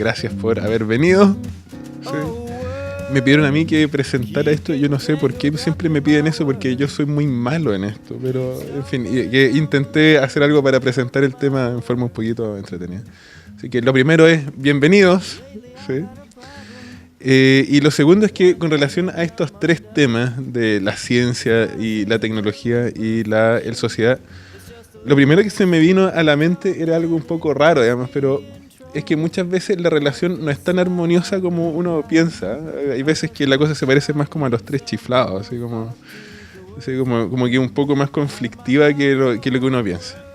gracias por haber venido. Sí. Me pidieron a mí que presentara esto, yo no sé por qué siempre me piden eso, porque yo soy muy malo en esto, pero en fin, que intenté hacer algo para presentar el tema en forma un poquito entretenida. Así que lo primero es, bienvenidos, ¿sí? Y lo segundo es que con relación a estos tres temas de la ciencia y la tecnología y la sociedad, lo primero que se me vino a la mente era algo un poco raro, digamos, pero es que muchas veces la relación no es tan armoniosa como uno piensa. Hay veces que la cosa se parece más como a los tres chiflados, como que un poco más conflictiva que lo que uno piensa.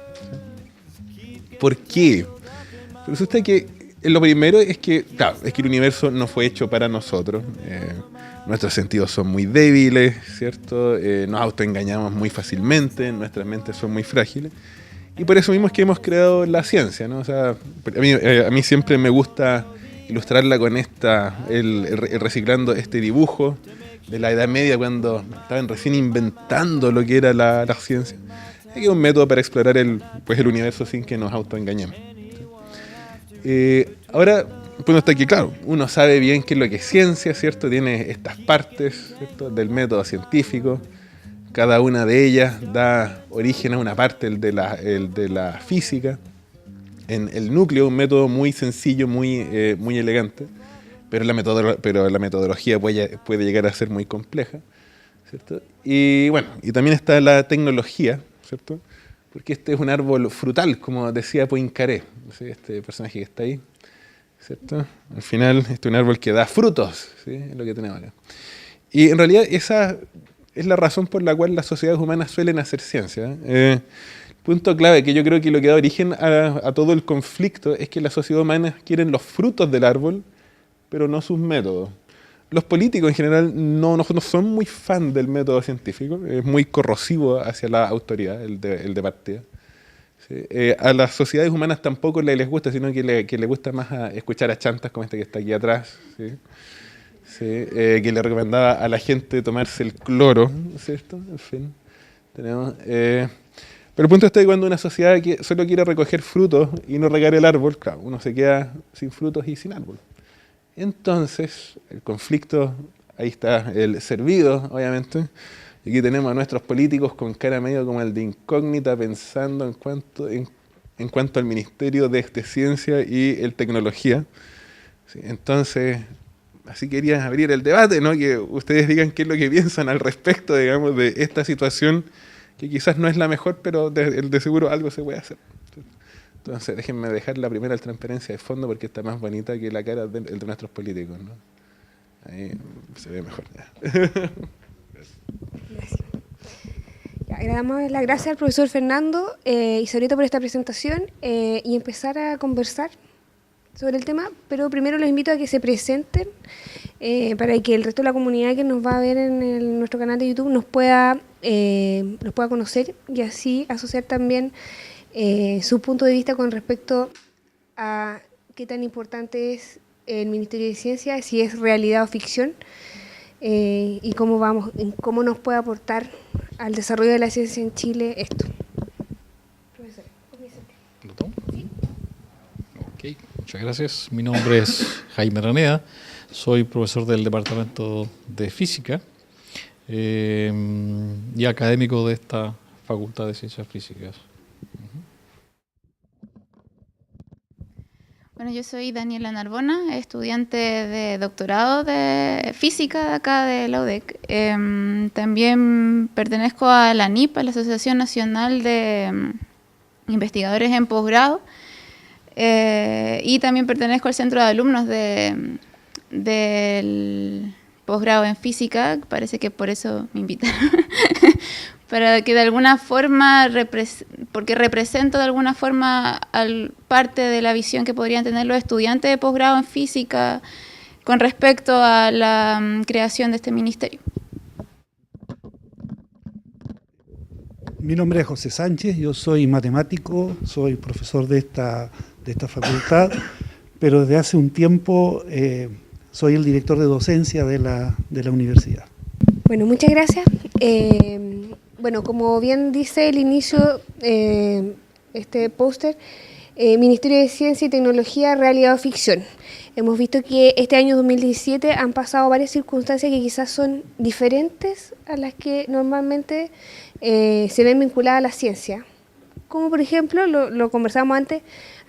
¿Por qué? Resulta que lo primero es que, claro, es que el universo no fue hecho para nosotros. Nuestros sentidos son muy débiles, ¿cierto? Nos autoengañamos muy fácilmente, nuestras mentes son muy frágiles. Y por eso mismo es que hemos creado la ciencia, ¿no? O sea, a mí siempre me gusta ilustrarla con el reciclando este dibujo de la Edad Media, cuando estaban recién inventando lo que era la ciencia. Es un método para explorar el universo sin que nos autoengañemos. Ahora, pues está aquí, claro, uno sabe bien qué es lo que es ciencia, ¿cierto? Tiene estas partes, ¿cierto?, del método científico. Cada una de ellas da origen a una parte, el de la física. En el núcleo, un método muy sencillo, muy elegante, pero la metodología puede llegar a ser muy compleja, ¿cierto? Y bueno, y también está la tecnología, ¿cierto? Porque este es un árbol frutal, como decía Poincaré, ¿sí?, este personaje que está ahí, ¿cierto? Al final, este es un árbol que da frutos, ¿sí? Es lo que tenemos acá. Y en realidad esa es la razón por la cual las sociedades humanas suelen hacer ciencia. Punto clave, que yo creo que lo que da origen a todo el conflicto es que las sociedades humanas quieren los frutos del árbol, pero no sus métodos. Los políticos en general no son muy fan del método científico, es muy corrosivo hacia la autoridad, el de partida. ¿Sí? A las sociedades humanas tampoco les gusta, sino que le gusta más escuchar a chantas como este que está aquí atrás, ¿sí? Sí, que le recomendaba a la gente tomarse el cloro, ¿cierto? En fin, tenemos... pero el punto está que cuando una sociedad que solo quiere recoger frutos y no regar el árbol, claro, uno se queda sin frutos y sin árbol. Entonces, el conflicto, ahí está el servido, obviamente. Y aquí tenemos a nuestros políticos con cara medio como el de incógnita, pensando en cuanto al Ministerio de Ciencia y Tecnología. Sí, entonces, así quería abrir el debate, ¿no? Que ustedes digan qué es lo que piensan al respecto, digamos, de esta situación, que quizás no es la mejor, pero de seguro algo se puede hacer. Entonces, déjenme dejar la primera transparencia de fondo porque está más bonita que la cara de nuestros políticos, ¿no? Ahí se ve mejor. Gracias. Le damos las gracias al profesor Fernando y Sorito por esta presentación y empezar a conversar sobre el tema, pero primero los invito a que se presenten para que el resto de la comunidad que nos va a ver en nuestro canal de YouTube nos pueda conocer y así asociar también su punto de vista con respecto a qué tan importante es el Ministerio de Ciencia, si es realidad o ficción, y cómo nos puede aportar al desarrollo de la ciencia en Chile esto. Profesor, comienza. ¿Lo tomo? Sí. Ok, muchas gracias. Mi nombre es Jaime Raneda, soy profesor del Departamento de Física y académico de esta Facultad de Ciencias Físicas. Bueno, yo soy Daniela Narbona, estudiante de doctorado de física de acá de la UDEC. También pertenezco a la ANIP, a la Asociación Nacional de Investigadores en Posgrado, y también pertenezco al Centro de Alumnos del posgrado en física, parece que por eso me invitaron. Para que de alguna forma, porque represento de alguna forma parte de la visión que podrían tener los estudiantes de posgrado en física con respecto a la creación de este ministerio. Mi nombre es José Sánchez, yo soy matemático, soy profesor de esta facultad, pero desde hace un tiempo soy el director de docencia de la universidad. Bueno, muchas gracias. Bueno, como bien dice el inicio, este póster, Ministerio de Ciencia y Tecnología, Realidad o Ficción. Hemos visto que este año 2017 han pasado varias circunstancias que quizás son diferentes a las que normalmente se ven vinculadas a la ciencia. Como por ejemplo, lo conversábamos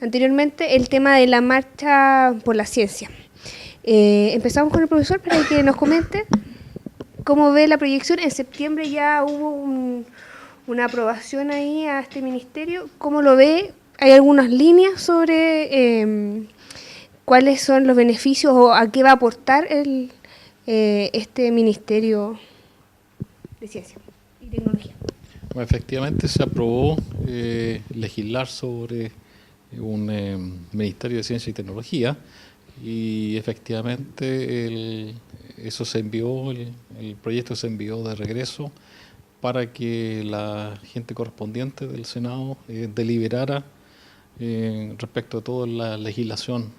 anteriormente, el tema de la marcha por la ciencia. Empezamos con el profesor para que nos comente cómo ve la proyección. En septiembre ya hubo una aprobación ahí a este ministerio. ¿Cómo lo ve? ¿Hay algunas líneas sobre cuáles son los beneficios o a qué va a aportar este Ministerio de Ciencia y Tecnología? Bueno, efectivamente se aprobó legislar sobre un Ministerio de Ciencia y Tecnología y efectivamente eso se envió, el proyecto se envió de regreso para que la gente correspondiente del Senado deliberara respecto a toda la legislación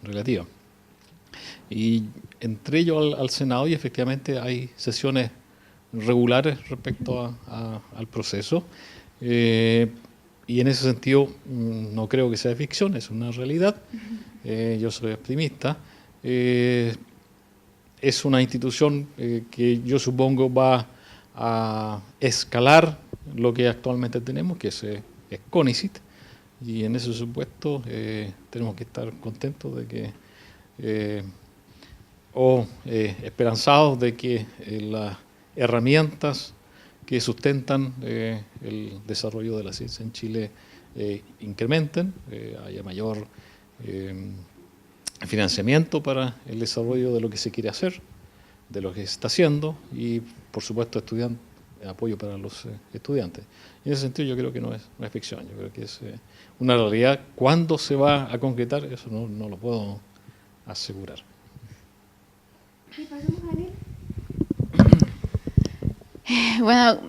relativa. Y entré yo al Senado y efectivamente hay sesiones regulares respecto al proceso y en ese sentido no creo que sea ficción, es una realidad. Yo soy optimista. Es una institución que yo supongo va a escalar lo que actualmente tenemos, que es CONICIT, y en ese supuesto tenemos que estar contentos de que esperanzados de que las herramientas que sustentan el desarrollo de la ciencia en Chile incrementen, haya mayor financiamiento para el desarrollo de lo que se quiere hacer, de lo que se está haciendo y, por supuesto, apoyo para los estudiantes. En ese sentido yo creo que no es ficción, yo creo que es una realidad. ¿Cuándo se va a concretar? Eso no lo puedo asegurar. Bueno,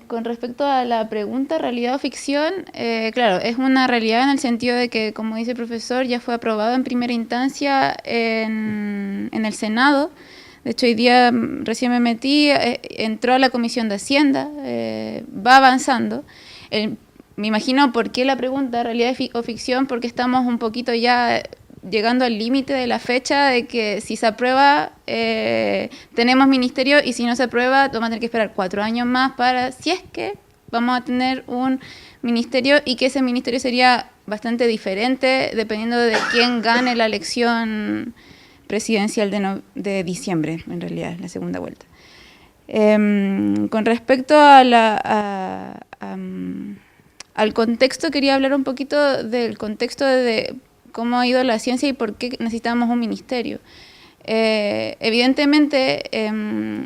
con respecto a la pregunta, realidad o ficción, claro, es una realidad en el sentido de que, como dice el profesor, ya fue aprobado en primera instancia en el Senado. De hecho, hoy día recién me metí, entró a la Comisión de Hacienda, va avanzando. Me imagino por qué la pregunta, realidad o ficción, porque estamos un poquito ya llegando al límite de la fecha de que si se aprueba tenemos ministerio y si no se aprueba vamos a tener que esperar 4 años más para, si es que vamos a tener un ministerio y que ese ministerio sería bastante diferente dependiendo de quién gane la elección presidencial de diciembre, en realidad, la segunda vuelta. Con respecto a al contexto, quería hablar un poquito del contexto de cómo ha ido la ciencia y por qué necesitamos un ministerio. Evidentemente,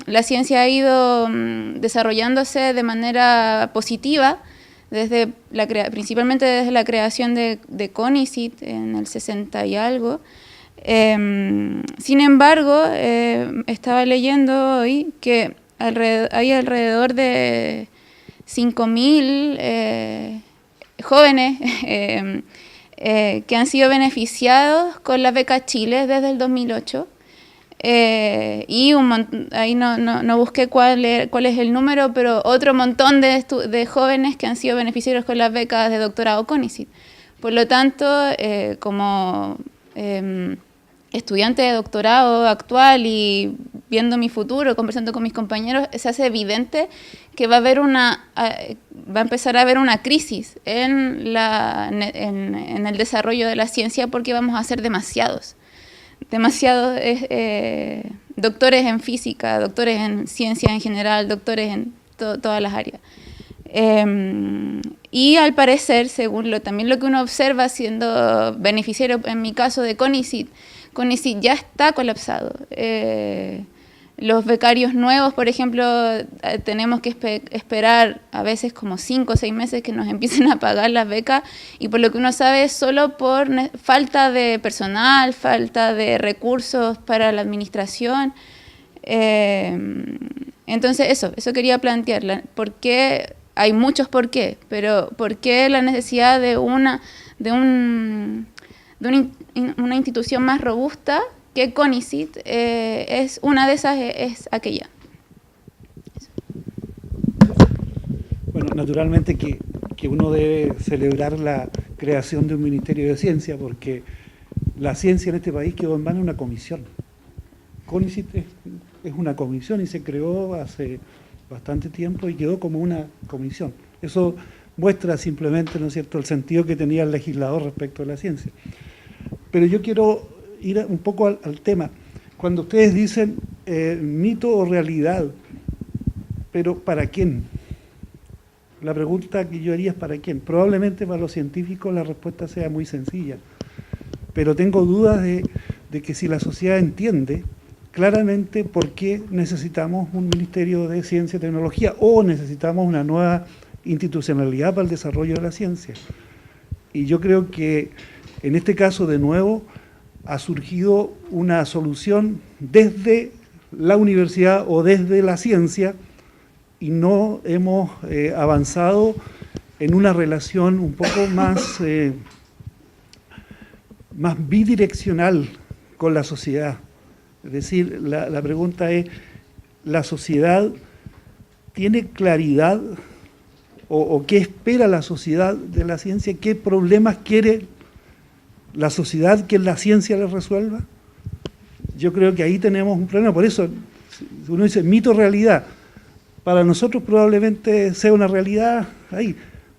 la ciencia ha ido desarrollándose de manera positiva, principalmente desde la creación de CONICIT en el 60 y algo. Sin embargo, estaba leyendo hoy que hay alrededor de 5.000 jóvenes que han sido beneficiados con la beca Chile desde el 2008 y ahí no busqué cuál es el número, pero otro montón de jóvenes que han sido beneficiarios con las becas de doctorado CONICIT. Por lo tanto, como estudiante de doctorado actual y viendo mi futuro, conversando con mis compañeros, se hace evidente que va a empezar a haber una crisis en el desarrollo de la ciencia porque vamos a ser demasiados doctores en física, doctores en ciencia en general, doctores en todas las áreas. Y al parecer, según también lo que uno observa siendo beneficiario, en mi caso de CONICIT ya está colapsado. Los becarios nuevos, por ejemplo, tenemos que esperar a veces como 5 o 6 meses que nos empiecen a pagar las becas y por lo que uno sabe es solo por falta de personal, falta de recursos para la administración. Entonces eso quería plantear. ¿Por qué? Hay muchos por qué, pero ¿por qué la necesidad de una institución más robusta que CONICIT? Es una de esas, es aquella. Bueno, naturalmente que uno debe celebrar la creación de un Ministerio de Ciencia porque la ciencia en este país quedó en manos de una comisión. CONICIT es una comisión y se creó hace bastante tiempo y quedó como una comisión. Eso muestra simplemente, ¿no es cierto?, el sentido que tenía el legislador respecto a la ciencia. Pero yo quiero ir un poco al tema. Cuando ustedes dicen mito o realidad, pero ¿para quién? La pregunta que yo haría es ¿para quién? Probablemente para los científicos la respuesta sea muy sencilla, pero tengo dudas de que si la sociedad entiende claramente por qué necesitamos un Ministerio de Ciencia y Tecnología o necesitamos una nueva institucionalidad para el desarrollo de la ciencia. Y yo creo que en este caso, de nuevo, ha surgido una solución desde la universidad o desde la ciencia y no hemos avanzado en una relación un poco más bidireccional con la sociedad. Es decir, la pregunta es, ¿la sociedad tiene claridad o qué espera la sociedad de la ciencia? ¿Qué problemas quiere la sociedad que la ciencia le resuelva? Yo creo que ahí tenemos un problema. Por eso uno dice mito realidad. Para nosotros probablemente sea una realidad ahí,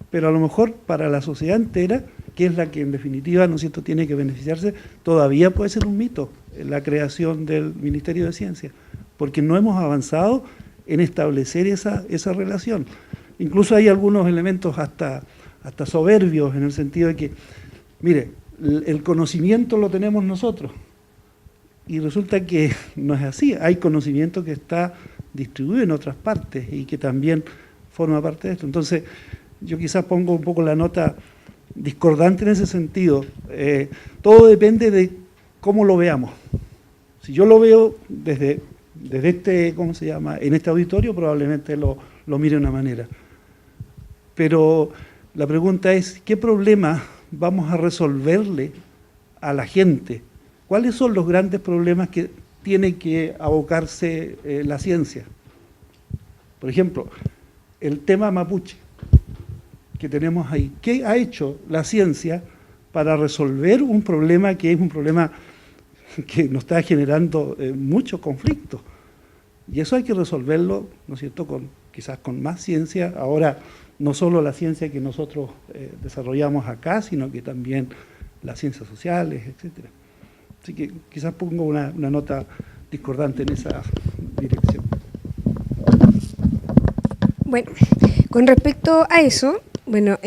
pero a lo mejor para la sociedad entera, que es la que en definitiva, ¿no es cierto?, tiene que beneficiarse, todavía puede ser un mito la creación del Ministerio de Ciencia, porque no hemos avanzado en establecer esa relación. Incluso hay algunos elementos hasta soberbios, en el sentido de que, mire, el conocimiento lo tenemos nosotros, y resulta que no es así. Hay conocimiento que está distribuido en otras partes y que también forma parte de esto. Entonces, yo quizás pongo un poco la nota discordante en ese sentido. Todo depende de cómo lo veamos. Si yo lo veo desde este, ¿cómo se llama?, en este auditorio, probablemente lo mire de una manera. Pero la pregunta es, ¿qué problema vamos a resolverle a la gente? ¿Cuáles son los grandes problemas que tiene que abocarse la ciencia? Por ejemplo, el tema mapuche que tenemos ahí. ¿Qué ha hecho la ciencia para resolver un problema que es un problema que nos está generando muchos conflictos? Y eso hay que resolverlo, ¿no es cierto?, quizás con más ciencia. Ahora, no solo la ciencia que nosotros desarrollamos acá, sino que también las ciencias sociales, etcétera. Así que quizás pongo una nota discordante en esa dirección. Bueno, con respecto a eso, bueno,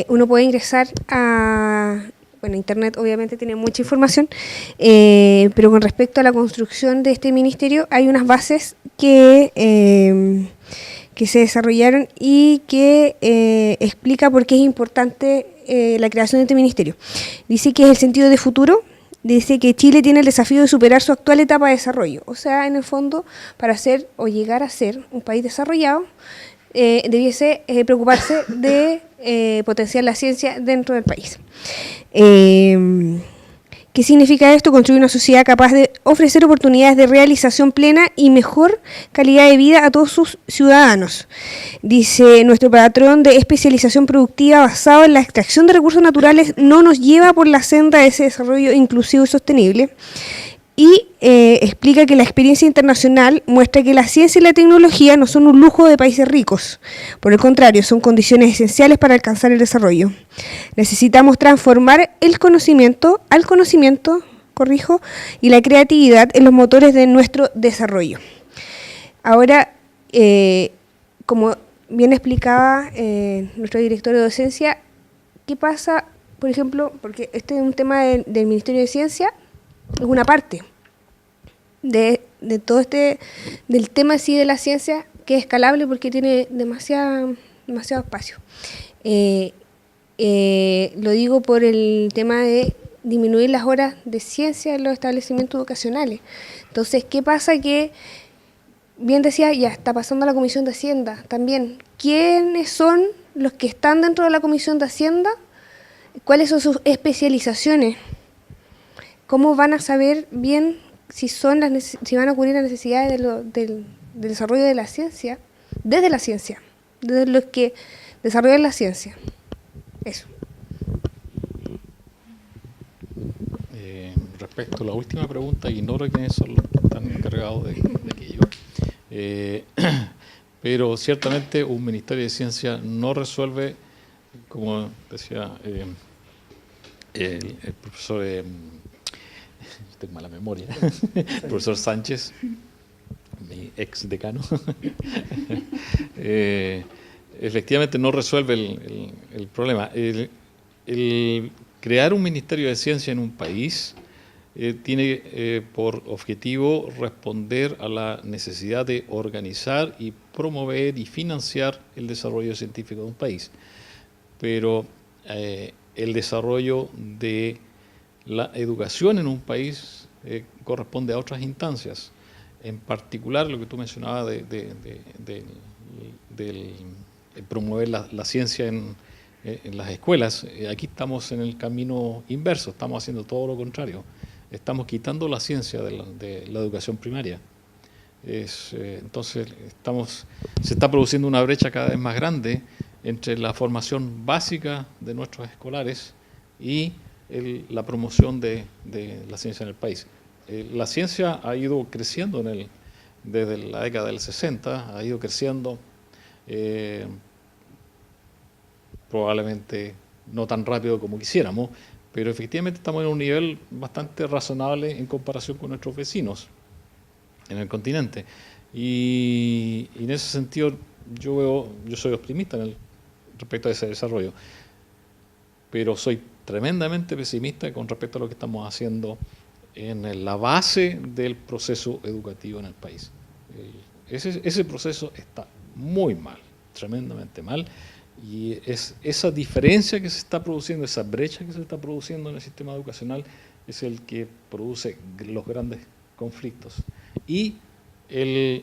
uno puede ingresar a... Bueno, Internet obviamente tiene mucha información, pero con respecto a la construcción de este ministerio hay unas bases que se desarrollaron y que explica por qué es importante la creación de este ministerio. Dice que es el sentido de futuro, dice que Chile tiene el desafío de superar su actual etapa de desarrollo. O sea, en el fondo, para ser o llegar a ser un país desarrollado, debiese preocuparse de potenciar la ciencia dentro del país. ¿Qué significa esto? Construir una sociedad capaz de ofrecer oportunidades de realización plena y mejor calidad de vida a todos sus ciudadanos. Dice, nuestro patrón de especialización productiva basado en la extracción de recursos naturales no nos lleva por la senda de ese desarrollo inclusivo y sostenible. Y explica que la experiencia internacional muestra que la ciencia y la tecnología no son un lujo de países ricos. Por el contrario, son condiciones esenciales para alcanzar el desarrollo. Necesitamos transformar el conocimiento y la creatividad en los motores de nuestro desarrollo. Ahora, como bien explicaba nuestro director de docencia, ¿qué pasa, por ejemplo, porque este es un tema del Ministerio de Ciencia, es una parte de todo del tema así de la ciencia, que es escalable porque tiene demasiado espacio. Lo digo por el tema de disminuir las horas de ciencia en los establecimientos educacionales. Entonces, ¿qué pasa? Que, bien decía, ya está pasando a la Comisión de Hacienda también. ¿Quiénes son los que están dentro de la Comisión de Hacienda? ¿Cuáles son sus especializaciones? ¿Cómo van a saber bien si van a cubrir las necesidades del desarrollo de la ciencia, desde los que desarrollan la ciencia? Eso. respecto a la última pregunta, ignoro quiénes son los que están encargados de aquello. Pero ciertamente un Ministerio de Ciencia no resuelve, como decía el profesor, tengo mala memoria, el profesor Sánchez, mi ex decano, efectivamente no resuelve el problema. El crear un Ministerio de Ciencia en un país tiene por objetivo responder a la necesidad de organizar y promover y financiar el desarrollo científico de un país. Pero el desarrollo de la educación en un país corresponde a otras instancias. En particular, lo que tú mencionabas de promover la ciencia en las escuelas, aquí estamos en el camino inverso, estamos haciendo todo lo contrario. Estamos quitando la ciencia de la educación primaria. Entonces, se está produciendo una brecha cada vez más grande entre la formación básica de nuestros escolares y la promoción de la ciencia en el país. La ciencia ha ido creciendo desde la década del 60, ha ido creciendo probablemente no tan rápido como quisiéramos, pero efectivamente estamos en un nivel bastante razonable en comparación con nuestros vecinos en el continente. Y en ese sentido yo soy optimista respecto a ese desarrollo, pero soy tremendamente pesimista con respecto a lo que estamos haciendo en la base del proceso educativo en el país. Ese proceso está muy mal, tremendamente mal, y es esa diferencia que se está produciendo, esa brecha que se está produciendo en el sistema educacional, es el que produce los grandes conflictos. Y el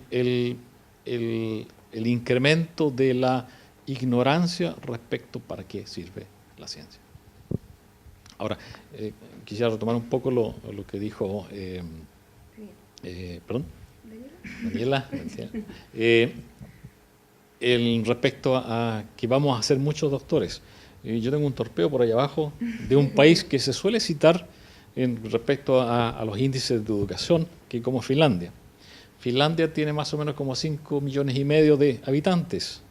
incremento de la ignorancia respecto para qué sirve la ciencia. Ahora, quisiera retomar un poco lo que dijo Daniela, respecto a que vamos a ser muchos doctores. Yo tengo un torpeo por allá abajo de un país que se suele citar respecto a los índices de educación, que como Finlandia. Finlandia tiene más o menos como 5,5 millones de habitantes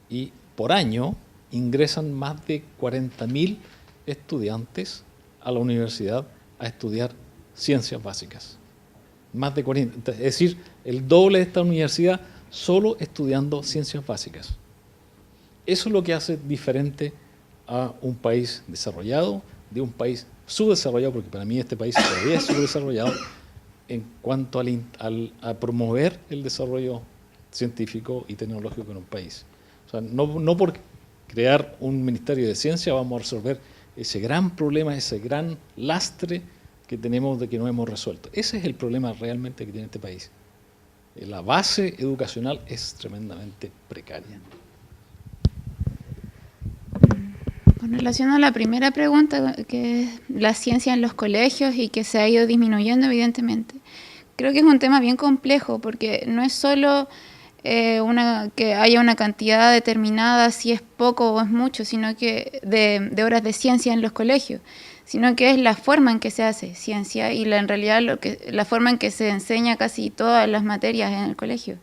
y por año ingresan más de 40.000 estudiantes a la universidad a estudiar ciencias básicas. Más de 40, es decir, el doble de esta universidad solo estudiando ciencias básicas. Eso es lo que hace diferente a un país desarrollado de un país subdesarrollado, porque para mí este país todavía es subdesarrollado en cuanto a promover el desarrollo científico y tecnológico en un país. O sea, no por crear un Ministerio de Ciencia vamos a resolver ese gran problema, ese gran lastre que tenemos de que no hemos resuelto. Ese es el problema realmente que tiene este país. La base educacional es tremendamente precaria. Con relación a la primera pregunta, que es la ciencia en los colegios y que se ha ido disminuyendo evidentemente, creo que es un tema bien complejo porque no es solo que haya una cantidad determinada, si es poco o es mucho, sino que de horas de ciencia en los colegios, sino que es la forma en que se hace ciencia y en realidad la forma en que se enseña casi todas las materias en el colegio.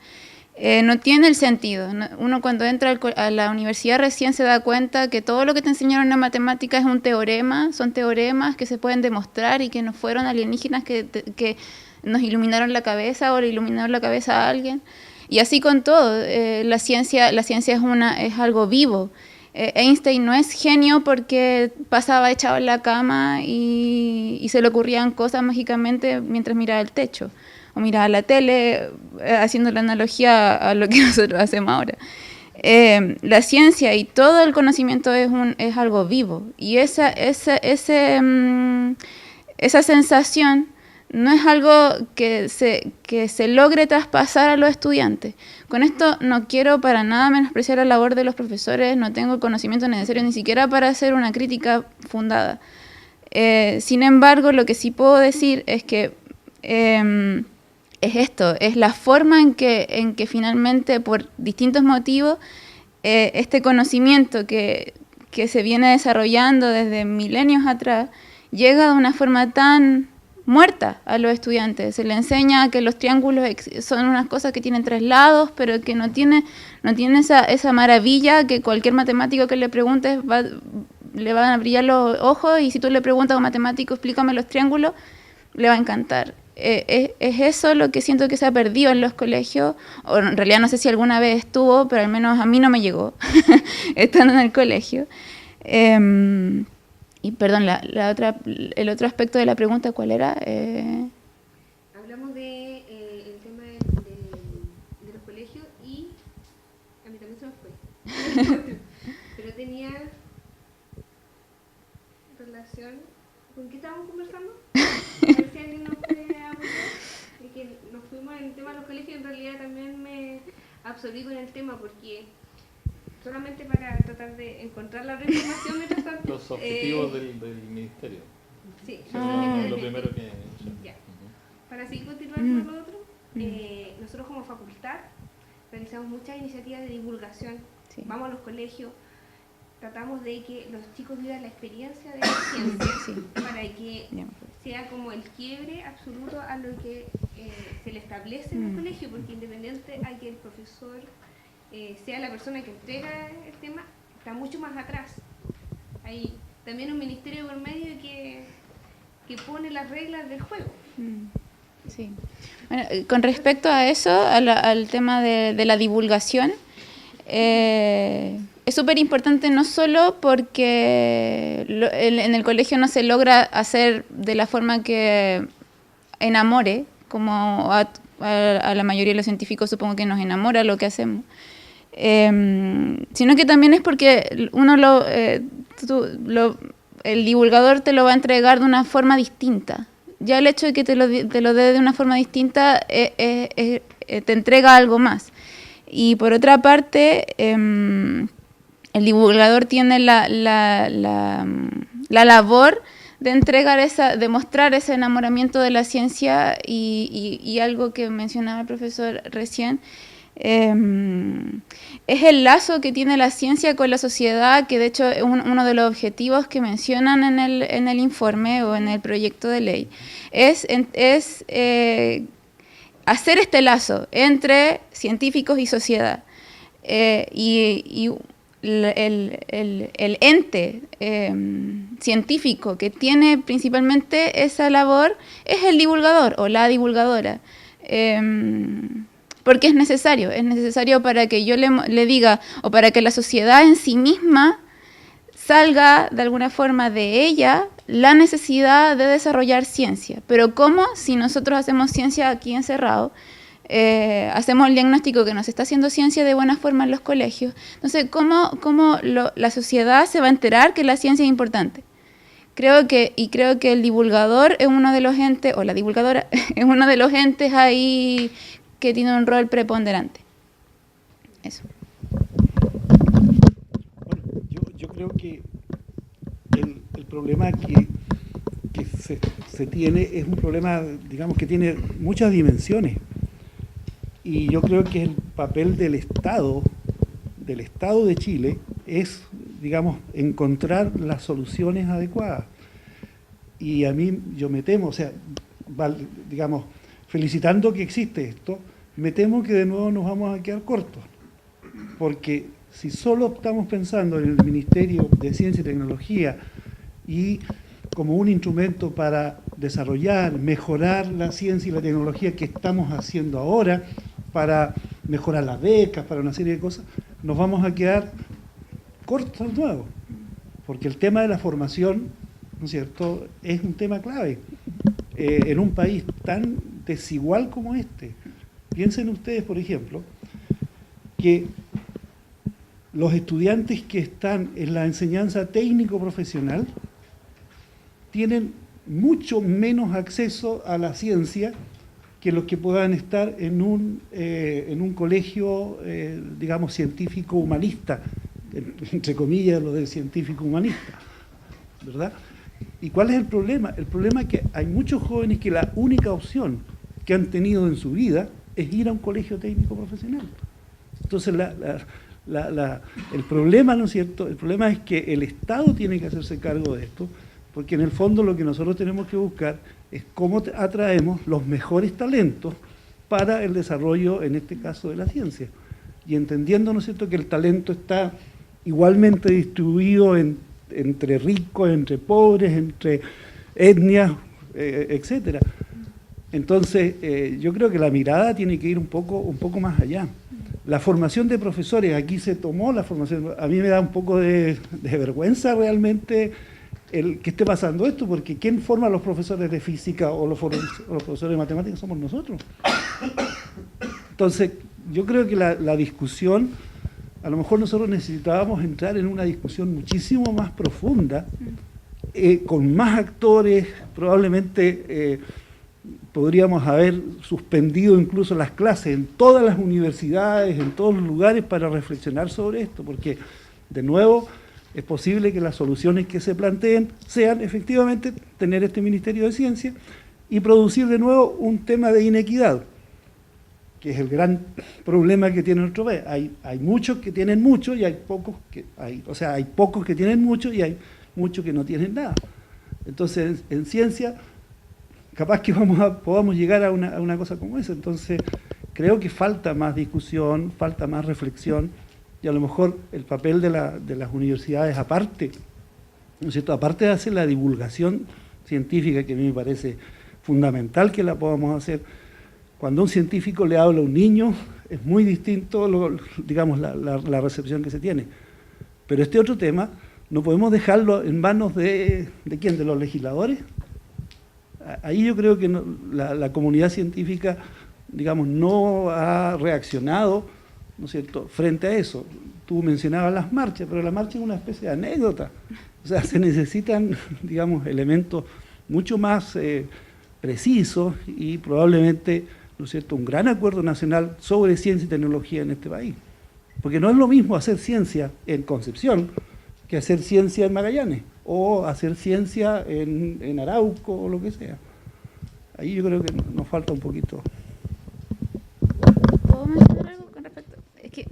No tiene el sentido. Uno cuando entra a la universidad recién se da cuenta que todo lo que te enseñaron en matemáticas es un teorema, son teoremas que se pueden demostrar y que no fueron alienígenas que nos iluminaron la cabeza o le iluminaron la cabeza a alguien. Y así con todo, la ciencia es algo vivo. Einstein no es genio porque pasaba echado en la cama y se le ocurrían cosas mágicamente mientras miraba el techo o miraba la tele, haciendo la analogía a lo que nosotros hacemos ahora. La ciencia y todo el conocimiento es algo vivo y esa sensación no es algo que se logre traspasar a los estudiantes. Con esto no quiero para nada menospreciar la labor de los profesores, no tengo el conocimiento necesario ni siquiera para hacer una crítica fundada. Sin embargo, lo que sí puedo decir es que es la forma en que finalmente, por distintos motivos, este conocimiento que se viene desarrollando desde milenios atrás, llega de una forma tan muerta a los estudiantes. Se le enseña que los triángulos son unas cosas que tienen 3 lados, pero que no tiene esa maravilla que cualquier matemático que le preguntes le van a brillar los ojos, y si tú le preguntas a un matemático, explícame los triángulos, le va a encantar. Es eso lo que siento que se ha perdido en los colegios, o en realidad no sé si alguna vez estuvo, pero al menos a mí no me llegó estando en el colegio. Y perdón, el otro aspecto de la pregunta, ¿cuál era? Hablamos de el tema de los colegios, y a mí también se me fue. Pero tenía relación... ¿Con qué estábamos conversando? A ver si alguien nos puede apoyar. Es que nos fuimos en el tema de los colegios, en realidad también me absorbí con el tema, porque solamente para tratar de encontrar la información mientras tanto... Los objetivos del ministerio. Sí, Lo primero que... Ya. Para seguir continuando con lo otro, nosotros como facultad realizamos muchas iniciativas de divulgación. Sí. Vamos a los colegios, tratamos de que los chicos vivan la experiencia de la ciencia, para que sea como el quiebre absoluto a lo que se le establece en el colegio, porque independiente a que el profesor sea la persona que entrega el tema, está mucho más atrás. Hay también un ministerio por medio que pone las reglas del juego. Sí. Bueno, con respecto a eso, al tema de la divulgación, es súper importante, no solo porque en el colegio no se logra hacer de la forma que enamore, como a la mayoría de los científicos supongo que nos enamora lo que hacemos, sino que también es porque uno el divulgador te lo va a entregar de una forma distinta. Ya el hecho de que te lo dé de una forma distinta te entrega algo más. Y por otra parte, el divulgador tiene la labor de entregar de mostrar ese enamoramiento de la ciencia, y algo que mencionaba el profesor recién, es el lazo que tiene la ciencia con la sociedad, que de hecho es uno de los objetivos que mencionan en el informe o en el proyecto de ley, es hacer este lazo entre científicos y sociedad. Y el ente científico que tiene principalmente esa labor es el divulgador o la divulgadora. Porque es necesario para que yo le diga, o para que la sociedad en sí misma salga de alguna forma de ella la necesidad de desarrollar ciencia. Pero ¿cómo? Si nosotros hacemos ciencia aquí encerrado, hacemos el diagnóstico que nos está haciendo ciencia de buena forma en los colegios. Entonces, ¿cómo la sociedad se va a enterar que la ciencia es importante? Creo que el divulgador es uno de los entes, o la divulgadora es uno de los entes ahí que tiene un rol preponderante. Eso. Bueno, yo creo que el problema que se tiene es un problema, digamos, que tiene muchas dimensiones. Y yo creo que el papel del Estado de Chile es, digamos, encontrar las soluciones adecuadas. Y a mí, yo me temo, o sea, digamos, felicitando que existe esto, me temo que de nuevo nos vamos a quedar cortos. Porque si solo estamos pensando en el Ministerio de Ciencia y Tecnología y como un instrumento para desarrollar, mejorar la ciencia y la tecnología que estamos haciendo ahora, para mejorar las becas, para una serie de cosas, nos vamos a quedar cortos de nuevo. Porque el tema de la formación, ¿no es cierto?, es un tema clave. En un país tan desigual como este, piensen ustedes, por ejemplo, que los estudiantes que están en la enseñanza técnico-profesional tienen mucho menos acceso a la ciencia que los que puedan estar en un colegio, digamos, científico-humanista, entre comillas, lo del científico-humanista, ¿verdad? ¿Y cuál es el problema? El problema es que hay muchos jóvenes que la única opción que han tenido en su vida es ir a un colegio técnico-profesional. Entonces, el problema, ¿no es cierto?, el problema es que el Estado tiene que hacerse cargo de esto, porque en el fondo lo que nosotros tenemos que buscar es cómo atraemos los mejores talentos para el desarrollo, en este caso, de la ciencia. Y entendiendo, ¿no es cierto?, que el talento está igualmente distribuido entre ricos, entre pobres, entre etnias, etcétera. Entonces, yo creo que la mirada tiene que ir un poco más allá. La formación de profesores, aquí se tomó la formación, a mí me da un poco de vergüenza realmente que esté pasando esto, porque ¿quién forma a los profesores de física o los profesores de matemáticas? Somos nosotros. Entonces, yo creo que la discusión, a lo mejor nosotros necesitábamos entrar en una discusión muchísimo más profunda, con más actores, probablemente podríamos haber suspendido incluso las clases en todas las universidades, en todos los lugares, para reflexionar sobre esto, porque, de nuevo, es posible que las soluciones que se planteen sean efectivamente tener este Ministerio de Ciencia y producir de nuevo un tema de inequidad, que es el gran problema que tiene nuestro país. Hay muchos que tienen mucho y hay pocos hay pocos que tienen mucho y hay muchos que no tienen nada. Entonces, en ciencia, capaz que podamos llegar a una cosa como esa. Entonces, creo que falta más discusión, falta más reflexión, y a lo mejor el papel de las universidades, aparte, ¿no es cierto?, aparte de hacer la divulgación científica, que a mí me parece fundamental que la podamos hacer. Cuando un científico le habla a un niño, es muy distinto, digamos, la recepción que se tiene. Pero este otro tema, no podemos dejarlo en manos ¿de quién? ¿De los legisladores? Ahí yo creo que la comunidad científica, digamos, no ha reaccionado, ¿no es cierto?, frente a eso. Tú mencionabas las marchas, pero la marcha es una especie de anécdota. O sea, se necesitan, digamos, elementos mucho más precisos y probablemente, ¿no es cierto?, un gran acuerdo nacional sobre ciencia y tecnología en este país. Porque no es lo mismo hacer ciencia en Concepción que hacer ciencia en Magallanes o hacer ciencia en Arauco o lo que sea. Ahí yo creo que nos falta un poquito. ¿Puedo mencionar algo con respecto? Es que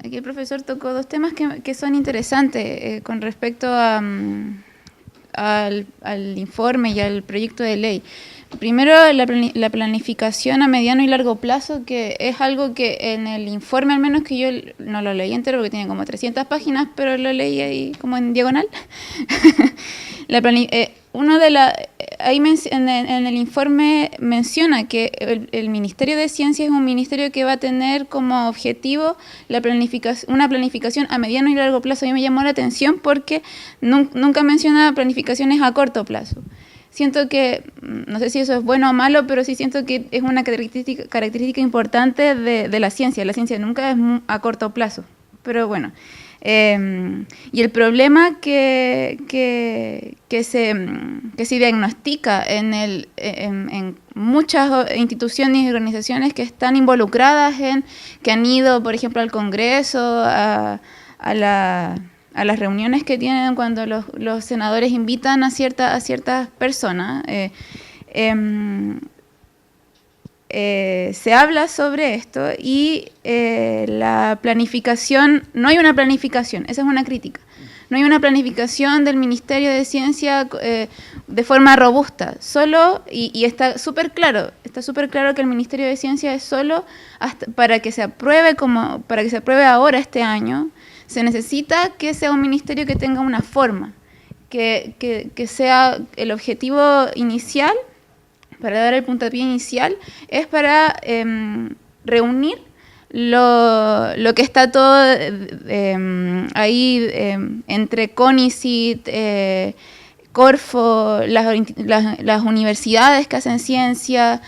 aquí el profesor tocó dos temas que son interesantes con respecto al informe y al proyecto de ley. Primero, la planificación a mediano y largo plazo, que es algo que en el informe, al menos que yo no lo leí entero porque tiene como 300 páginas, pero lo leí ahí como en diagonal. Ahí en el informe menciona que el Ministerio de Ciencia es un ministerio que va a tener como objetivo una planificación a mediano y largo plazo. A mí me llamó la atención porque nunca menciona planificaciones a corto plazo. Siento que, no sé si eso es bueno o malo, pero sí siento que es una característica importante de la ciencia. La ciencia nunca es a corto plazo, pero bueno. Y el problema que se diagnostica en muchas instituciones y organizaciones que están involucradas que han ido, por ejemplo, al Congreso, a las reuniones que tienen cuando los senadores invitan a ciertas personas, se habla sobre esto y la planificación, no hay una planificación, esa es una crítica. No hay una planificación del Ministerio de Ciencia de forma robusta, solo, y está súper claro que el Ministerio de Ciencia es solo para que se apruebe ahora este año. Se necesita que sea un ministerio que tenga una forma, que sea el objetivo inicial, para dar el puntapié inicial, es para reunir lo que está todo ahí entre CONICYT, Corfo, las universidades que hacen ciencia.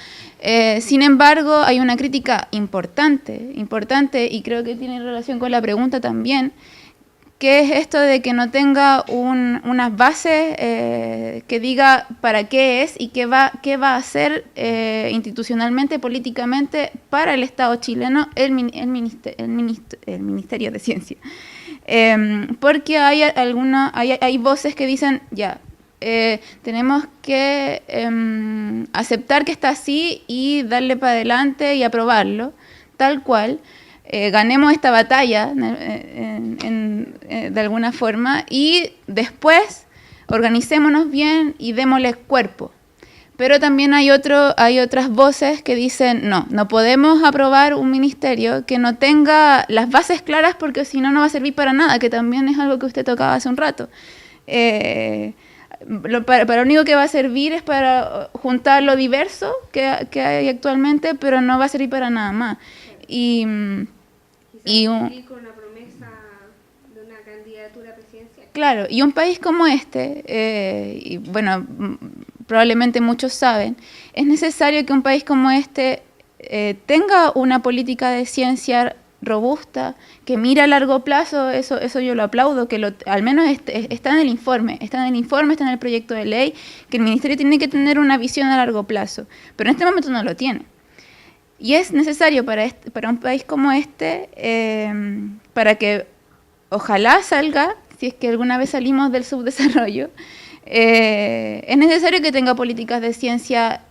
Sin embargo, hay una crítica importante, y creo que tiene relación con la pregunta también, que es esto de que no tenga unas bases que diga para qué es y qué va a hacer institucionalmente, políticamente, para el Estado chileno el Ministerio de Ciencia. Porque hay voces que dicen, ya, tenemos que aceptar que está así y darle para adelante y aprobarlo, tal cual. Ganemos esta batalla de alguna forma y después organicémonos bien y démosle cuerpo. Pero también hay otras voces que dicen, no podemos aprobar un ministerio que no tenga las bases claras porque si no, no va a servir para nada, que también es algo que usted tocaba hace un rato. Para lo único que va a servir es para juntar lo diverso que hay actualmente, pero no va a servir para nada más. Con la promesa de una candidatura presidencial. Claro, y un país como este, y bueno, probablemente muchos saben, es necesario que un país como este tenga una política de ciencia robusta, que mira a largo plazo. Eso yo lo aplaudo, que al menos está en el informe, está en el proyecto de ley, que el ministerio tiene que tener una visión a largo plazo, pero en este momento no lo tiene. Y es necesario para un país como este, para que ojalá salga, si es que alguna vez salimos del subdesarrollo, es necesario que tenga políticas de ciencia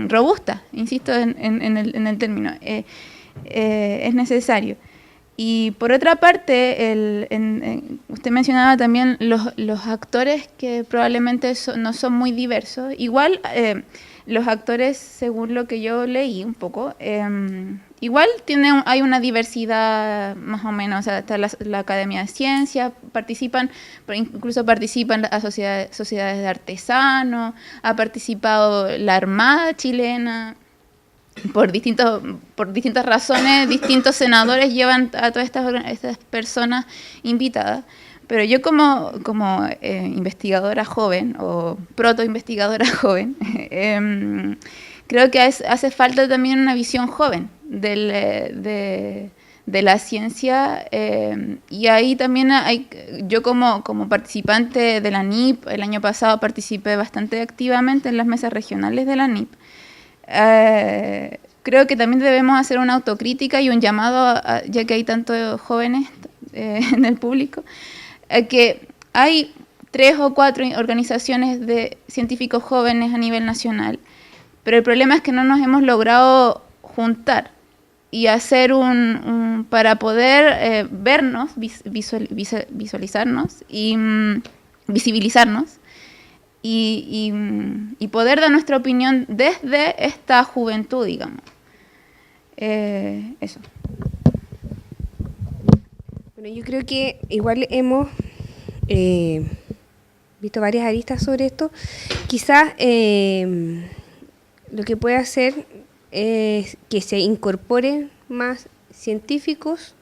robustas, insisto en el término. Es necesario. Y por otra parte, usted mencionaba también los actores que probablemente no son muy diversos. Igual, los actores, según lo que yo leí un poco, igual hay una diversidad más o menos. O sea, está la Academia de Ciencias, incluso participan las sociedades de artesanos, ha participado la Armada chilena. Por distintas razones, distintos senadores llevan a todas estas personas invitadas. Pero yo como investigadora joven o proto-investigadora joven, creo que hace falta también una visión joven de la ciencia. Y ahí también yo como participante de la NIP, el año pasado participé bastante activamente en las mesas regionales de la NIP. Creo que también debemos hacer una autocrítica y un llamado, ya que hay tantos jóvenes en el público, que hay 3 o 4 organizaciones de científicos jóvenes a nivel nacional, pero el problema es que no nos hemos logrado juntar y hacer para poder vernos, visualizarnos y visibilizarnos. Y poder dar nuestra opinión desde esta juventud, digamos. Eso. Bueno, yo creo que igual hemos visto varias aristas sobre esto. Quizás lo que puede hacer es que se incorporen más científicos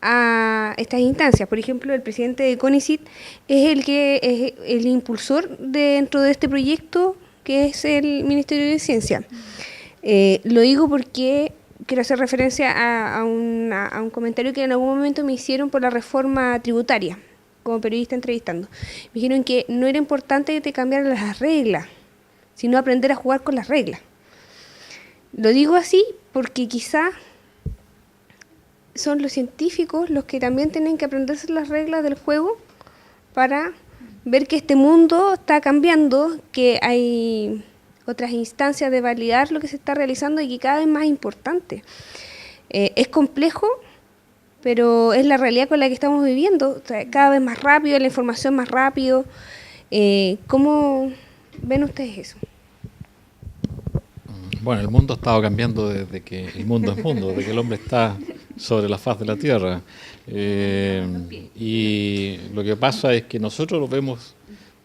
a estas instancias. Por ejemplo, el presidente de CONICYT es el impulsor dentro de este proyecto, que es el Ministerio de Ciencia. Lo digo porque quiero hacer referencia a un comentario que en algún momento me hicieron por la reforma tributaria, como periodista entrevistando. Me dijeron que no era importante que te cambiaran las reglas, sino aprender a jugar con las reglas. Lo digo así porque quizá son los científicos los que también tienen que aprenderse las reglas del juego para ver que este mundo está cambiando, que hay otras instancias de validar lo que se está realizando y que cada vez más importante. Es complejo, pero es la realidad con la que estamos viviendo. O sea, cada vez más rápido, la información más rápido. ¿Cómo ven ustedes eso? Bueno, el mundo ha estado cambiando desde que el mundo es mundo, desde que el hombre está sobre la faz de la Tierra. Y lo que pasa es que nosotros lo vemos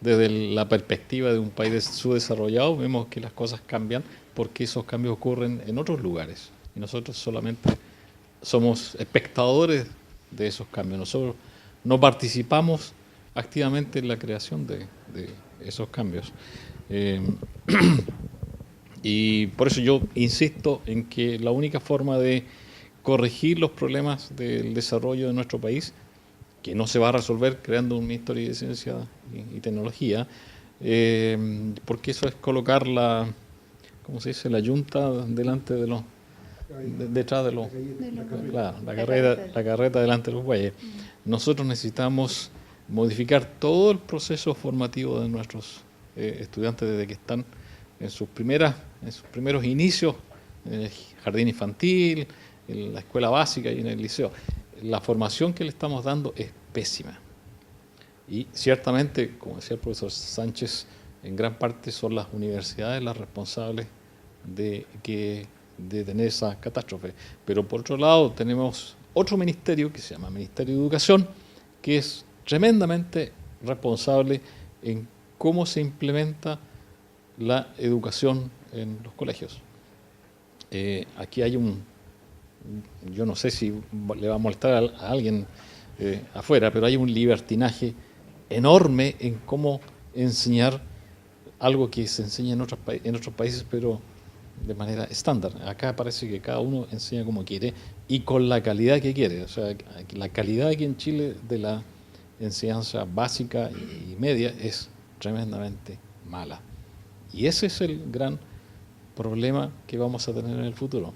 desde la perspectiva de un país subdesarrollado, vemos que las cosas cambian porque esos cambios ocurren en otros lugares. Y nosotros solamente somos espectadores de esos cambios. Nosotros no participamos activamente en la creación de esos cambios. Y por eso yo insisto en que la única forma de corregir los problemas del desarrollo de nuestro país, que no se va a resolver creando un Ministerio de Ciencia y Tecnología, porque eso es colocar la yunta delante de los, detrás de los, claro, la carreta delante de los bueyes. Nosotros necesitamos modificar todo el proceso formativo de nuestros estudiantes desde que están en sus primeros inicios, en el jardín infantil, en la escuela básica y en el liceo. La formación que le estamos dando es pésima. Y ciertamente, como decía el profesor Sánchez, en gran parte son las universidades las responsables de tener esa catástrofe. Pero por otro lado tenemos otro ministerio que se llama Ministerio de Educación, que es tremendamente responsable en cómo se implementa la educación en los colegios. Aquí hay yo no sé si le va a molestar a alguien afuera, pero hay un libertinaje enorme en cómo enseñar algo que se enseña en otros países, pero de manera estándar. Acá parece que cada uno enseña como quiere y con la calidad que quiere. O sea, la calidad aquí en Chile de la enseñanza básica y media es tremendamente mala. Y ese es el gran problema que vamos a tener en el futuro.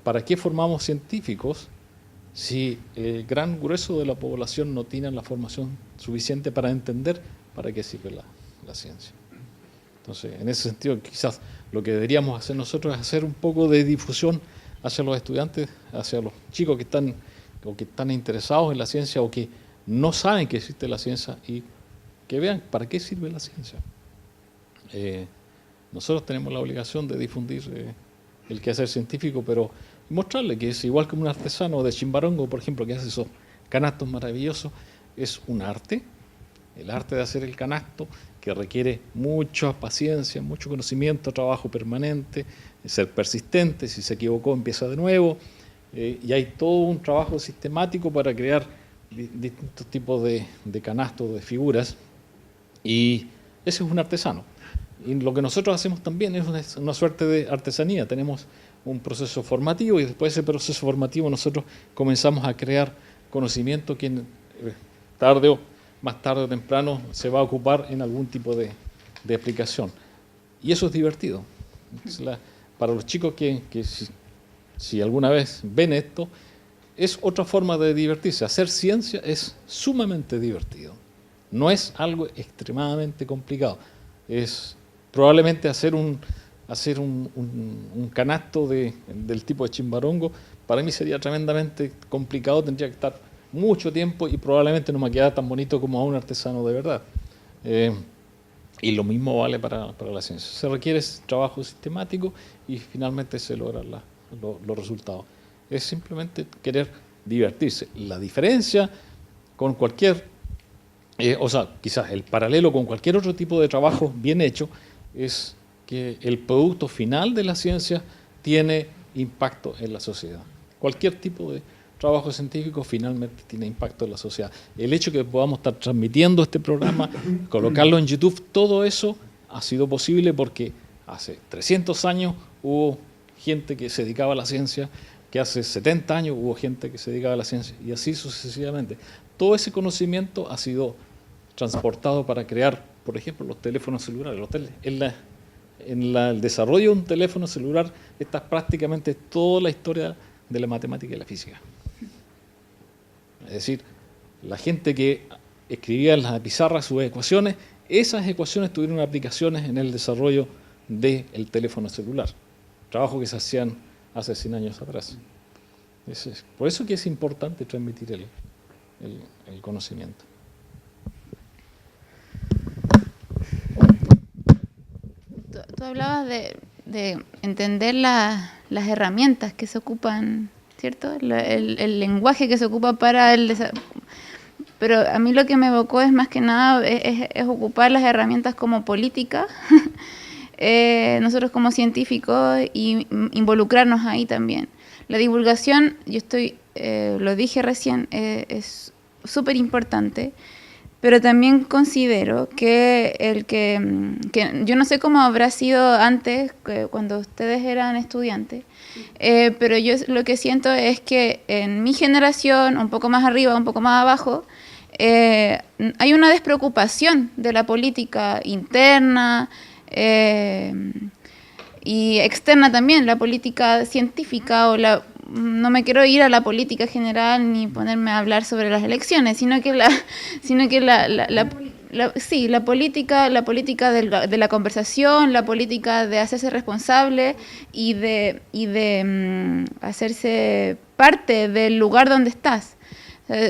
¿Para qué formamos científicos si el gran grueso de la población no tiene la formación suficiente para entender para qué sirve la ciencia? Entonces, en ese sentido, quizás lo que deberíamos hacer nosotros es hacer un poco de difusión hacia los estudiantes, hacia los chicos que están interesados en la ciencia o que no saben que existe la ciencia y que vean para qué sirve la ciencia. Nosotros tenemos la obligación de difundir el quehacer científico, pero mostrarle que es igual que un artesano de Chimbarongo, por ejemplo, que hace esos canastos maravillosos, es un arte, el arte de hacer el canasto, que requiere mucha paciencia, mucho conocimiento, trabajo permanente, ser persistente, si se equivocó empieza de nuevo, y hay todo un trabajo sistemático para crear distintos tipos de canastos, de figuras, y ese es un artesano. Y lo que nosotros hacemos también es una suerte de artesanía. Tenemos un proceso formativo y después de ese proceso formativo nosotros comenzamos a crear conocimiento que más tarde o temprano se va a ocupar en algún tipo de aplicación. Y eso es divertido. Para los chicos que si alguna vez ven esto, es otra forma de divertirse. Hacer ciencia es sumamente divertido. No es algo extremadamente complicado. Es probablemente hacer un canasto del tipo de Chimbarongo, para mí sería tremendamente complicado, tendría que estar mucho tiempo y probablemente no me queda tan bonito como a un artesano de verdad. Y lo mismo vale para la ciencia. Se requiere trabajo sistemático y finalmente se logran los resultados. Es simplemente querer divertirse. La diferencia con quizás el paralelo con cualquier otro tipo de trabajo bien hecho es que el producto final de la ciencia tiene impacto en la sociedad. Cualquier tipo de trabajo científico finalmente tiene impacto en la sociedad. El hecho de que podamos estar transmitiendo este programa, colocarlo en YouTube, todo eso ha sido posible porque hace 300 años hubo gente que se dedicaba a la ciencia, que hace 70 años hubo gente que se dedicaba a la ciencia y así sucesivamente. Todo ese conocimiento ha sido transportado para crear, por ejemplo, los teléfonos celulares. El desarrollo de un teléfono celular está prácticamente toda la historia de la matemática y la física. Es decir, la gente que escribía en la pizarra sus ecuaciones, esas ecuaciones tuvieron aplicaciones en el desarrollo del teléfono celular. Trabajo que se hacían hace 100 años atrás. Por eso que es importante transmitir el conocimiento. Tú hablabas de entender las herramientas que se ocupan, ¿cierto? El lenguaje que se ocupa para el desarrollo. Pero a mí lo que me evocó es más que nada es ocupar las herramientas como política, nosotros como científicos, y involucrarnos ahí también. La divulgación, lo dije recién, es súper importante. Pero también considero que yo no sé cómo habrá sido antes, cuando ustedes eran estudiantes, pero yo lo que siento es que en mi generación, un poco más arriba, un poco más abajo, hay una despreocupación de la política interna y externa también, la política científica no me quiero ir a la política general ni ponerme a hablar sobre las elecciones, sino que la política de la conversación, la política de hacerse responsable y de hacerse parte del lugar donde estás.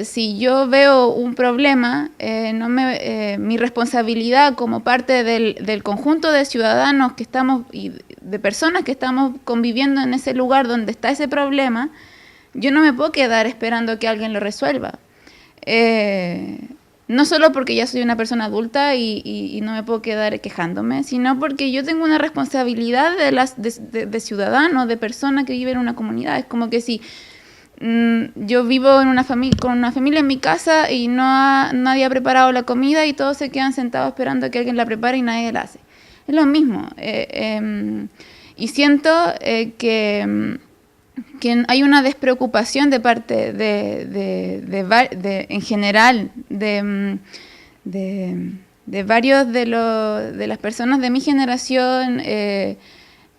Si yo veo un problema, mi responsabilidad como parte del conjunto de ciudadanos que estamos y de personas que estamos conviviendo en ese lugar donde está ese problema, yo no me puedo quedar esperando que alguien lo resuelva. No solo porque ya soy una persona adulta y no me puedo quedar quejándome, sino porque yo tengo una responsabilidad de ciudadano, de persona que vive en una comunidad. Es como que si yo vivo con una familia en mi casa y nadie ha preparado la comida y todos se quedan sentados esperando a que alguien la prepare y nadie la hace. Es lo mismo. Y siento que hay una despreocupación de parte en general de varios de las personas de mi generación,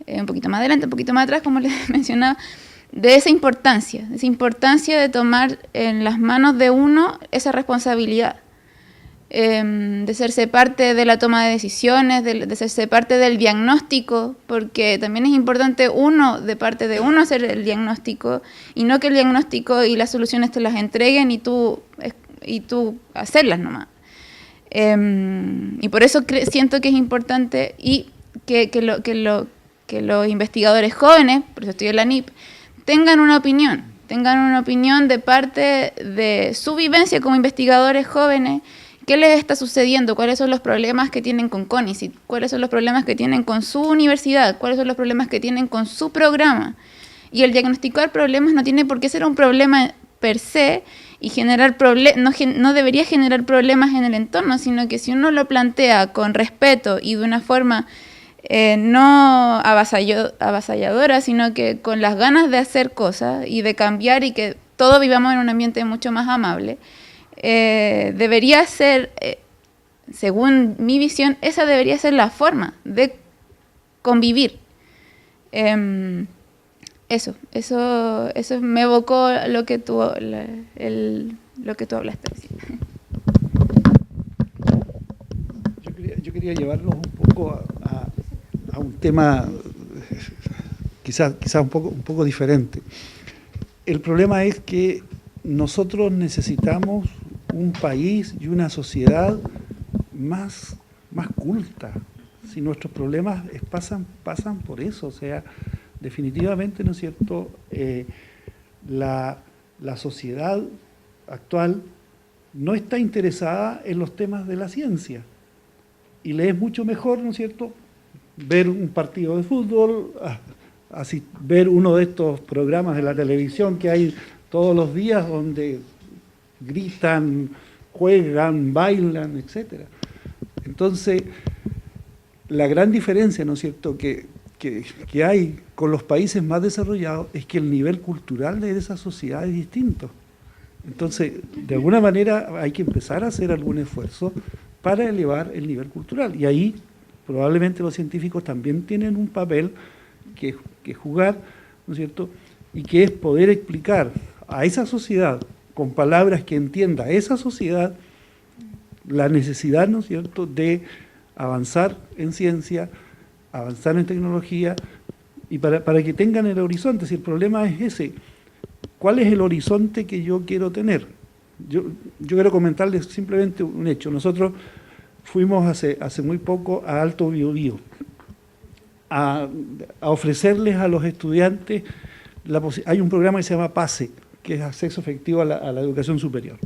un poquito más adelante, un poquito más atrás, como les mencionaba, de esa importancia de tomar en las manos de uno esa responsabilidad, de hacerse parte de la toma de decisiones, de hacerse parte del diagnóstico, porque también es importante de parte de uno hacer el diagnóstico y no que el diagnóstico y las soluciones te las entreguen y tú hacerlas nomás. Y por eso siento que es importante y que los investigadores jóvenes, por eso estoy en la NIP, tengan una opinión de parte de su vivencia como investigadores jóvenes. ¿Qué les está sucediendo? ¿Cuáles son los problemas que tienen con CONICYT? ¿Cuáles son los problemas que tienen con su universidad? ¿Cuáles son los problemas que tienen con su programa? Y el diagnosticar problemas no tiene por qué ser un problema per se y no debería generar problemas en el entorno, sino que si uno lo plantea con respeto y de una forma no avasalladora, sino que con las ganas de hacer cosas y de cambiar y que todos vivamos en un ambiente mucho más amable, debería ser, según mi visión, esa debería ser la forma de convivir. Eso me evocó lo que tú hablaste. Yo quería llevarlos un poco a un tema quizás un poco diferente. El problema es que nosotros necesitamos un país y una sociedad más culta. Si nuestros problemas pasan por eso, o sea, definitivamente, ¿no es cierto?, la sociedad actual no está interesada en los temas de la ciencia y le es mucho mejor, ¿no es cierto?, ver un partido de fútbol, así ver uno de estos programas de la televisión que hay todos los días donde gritan, juegan, bailan, etc. Entonces, la gran diferencia, ¿no es cierto?, que hay con los países más desarrollados es que el nivel cultural de esa sociedad es distinto. Entonces, de alguna manera hay que empezar a hacer algún esfuerzo para elevar el nivel cultural. Y ahí probablemente los científicos también tienen un papel que jugar, ¿no es cierto?, y que es poder explicar a esa sociedad, con palabras que entienda esa sociedad, la necesidad, ¿no es cierto?, de avanzar en ciencia, avanzar en tecnología, y para que tengan el horizonte. Si el problema es ese, ¿cuál es el horizonte que yo quiero tener? Yo quiero comentarles simplemente un hecho. Nosotros fuimos hace muy poco a Alto Biobío a ofrecerles a los estudiantes, hay un programa que se llama PASE, que es acceso efectivo a la educación superior,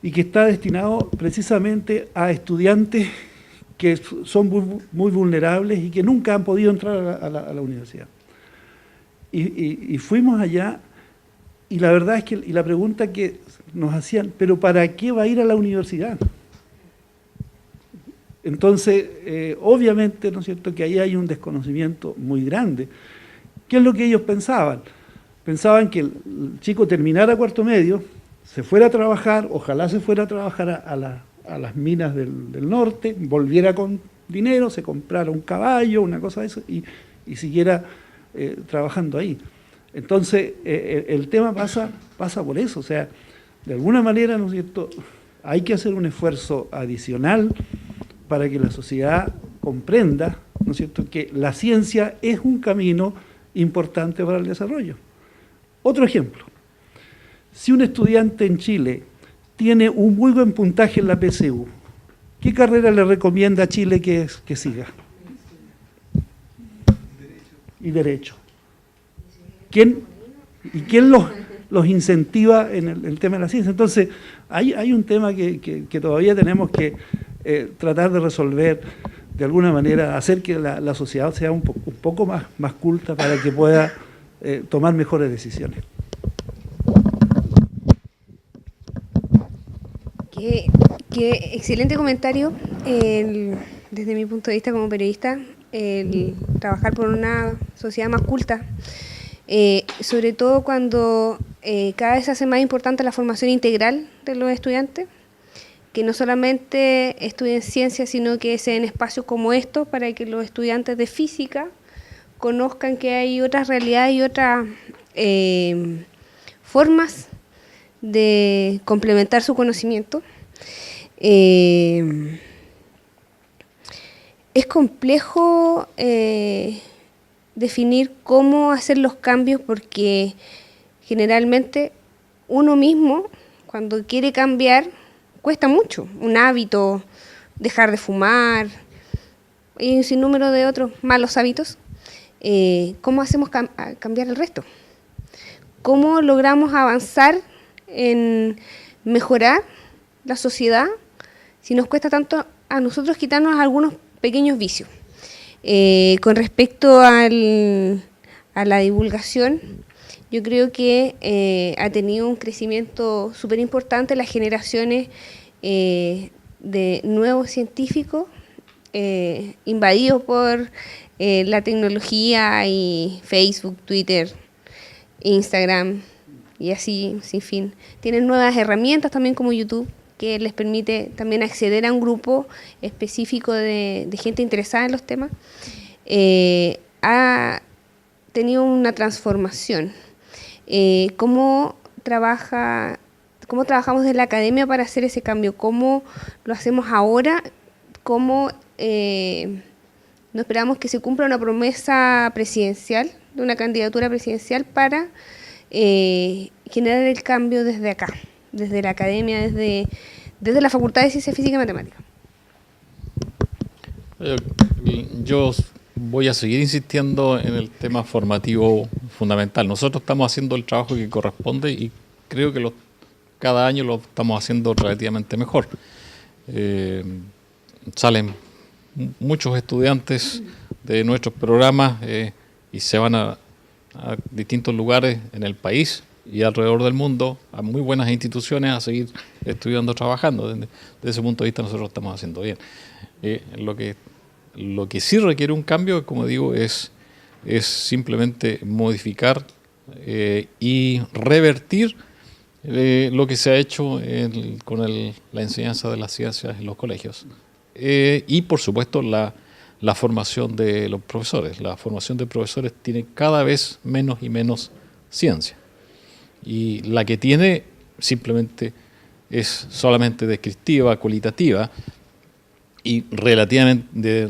y que está destinado precisamente a estudiantes que son muy vulnerables y que nunca han podido entrar a la universidad. Y fuimos allá, y la verdad es que la pregunta que nos hacían, ¿pero para qué va a ir a la universidad? Entonces, obviamente, ¿no es cierto?, que ahí hay un desconocimiento muy grande. ¿Qué es lo que ellos pensaban? Pensaban que el chico terminara cuarto medio, se fuera a trabajar, ojalá se fuera a trabajar a las minas del norte, volviera con dinero, se comprara un caballo, una cosa de eso, y siguiera trabajando ahí. Entonces, el tema pasa por eso, o sea, de alguna manera, ¿no es cierto?, hay que hacer un esfuerzo adicional para que la sociedad comprenda, ¿no es cierto?, que la ciencia es un camino importante para el desarrollo. Otro ejemplo, Si un estudiante en Chile tiene un muy buen puntaje en la PSU, ¿qué carrera le recomienda a Chile que siga? Y Derecho. ¿Quién los incentiva en el tema de la ciencia? Entonces, hay un tema que todavía tenemos que tratar de resolver de alguna manera, hacer que la sociedad sea un poco más culta para que pueda tomar mejores decisiones. Qué excelente comentario. Desde mi punto de vista como periodista, el trabajar por una sociedad más culta, sobre todo cuando cada vez se hace más importante la formación integral de los estudiantes, que no solamente estudien ciencia, sino que se den espacios como estos para que los estudiantes de física conozcan que hay otras realidades y otras formas de complementar su conocimiento. Es complejo definir cómo hacer los cambios, porque generalmente uno mismo, cuando quiere cambiar, cuesta mucho. Un hábito, dejar de fumar, y un sinnúmero de otros malos hábitos. ¿Cómo hacemos cambiar el resto? ¿Cómo logramos avanzar en mejorar la sociedad si nos cuesta tanto a nosotros quitarnos algunos pequeños vicios? Con respecto a la divulgación, yo creo que ha tenido un crecimiento súper importante las generaciones de nuevos científicos invadidos por la tecnología y Facebook, Twitter, Instagram y así sin fin. Tienen nuevas herramientas también como YouTube, que les permite también acceder a un grupo específico de gente interesada en los temas. Ha tenido una transformación. ¿Cómo trabajamos desde la academia para hacer ese cambio? ¿Cómo lo hacemos ahora? ¿Cómo no esperamos que se cumpla una promesa presidencial, de una candidatura presidencial para generar el cambio desde acá, desde la academia, desde la Facultad de Ciencia Física y Matemática? Yo voy a seguir insistiendo en el tema formativo fundamental. Nosotros estamos haciendo el trabajo que corresponde y creo que cada año lo estamos haciendo relativamente mejor. Salen muchos estudiantes de nuestros programas y se van a distintos lugares en el país y alrededor del mundo, a muy buenas instituciones, a seguir estudiando, trabajando. Desde ese punto de vista nosotros lo estamos haciendo bien. Lo que sí requiere un cambio, como digo, es simplemente modificar y revertir lo que se ha hecho con la enseñanza de las ciencias en los colegios. Y por supuesto la formación de los profesores. La formación de profesores tiene cada vez menos y menos ciencia. Y la que tiene simplemente es solamente descriptiva, cualitativa y de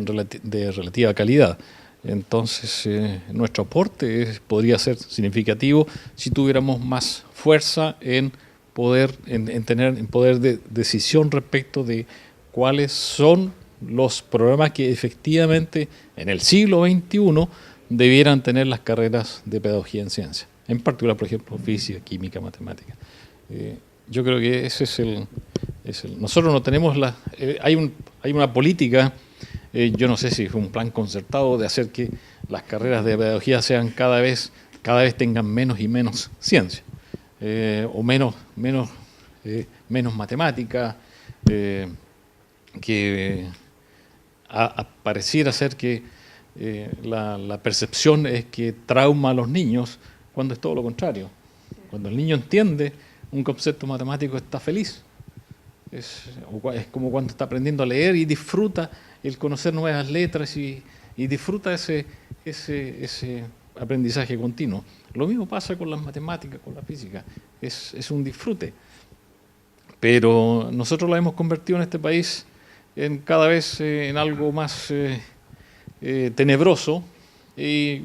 relativa calidad. Entonces, nuestro aporte podría ser significativo si tuviéramos más fuerza en tener poder de decisión respecto de cuáles son los programas que efectivamente en el siglo XXI debieran tener las carreras de pedagogía en ciencia. En particular, por ejemplo, física, química, matemática. Yo creo que ese es nosotros no tenemos hay una política, yo no sé si es un plan concertado de hacer que las carreras de pedagogía sean cada vez tengan menos y menos ciencia, o menos matemática, que pareciera ser que la percepción es que trauma a los niños, cuando es todo lo contrario. Cuando el niño entiende un concepto matemático está feliz. Es como cuando está aprendiendo a leer y disfruta el conocer nuevas letras y disfruta ese aprendizaje continuo. Lo mismo pasa con las matemáticas, con la física. Es un disfrute. Pero nosotros la hemos convertido en este país en cada vez en algo más tenebroso, y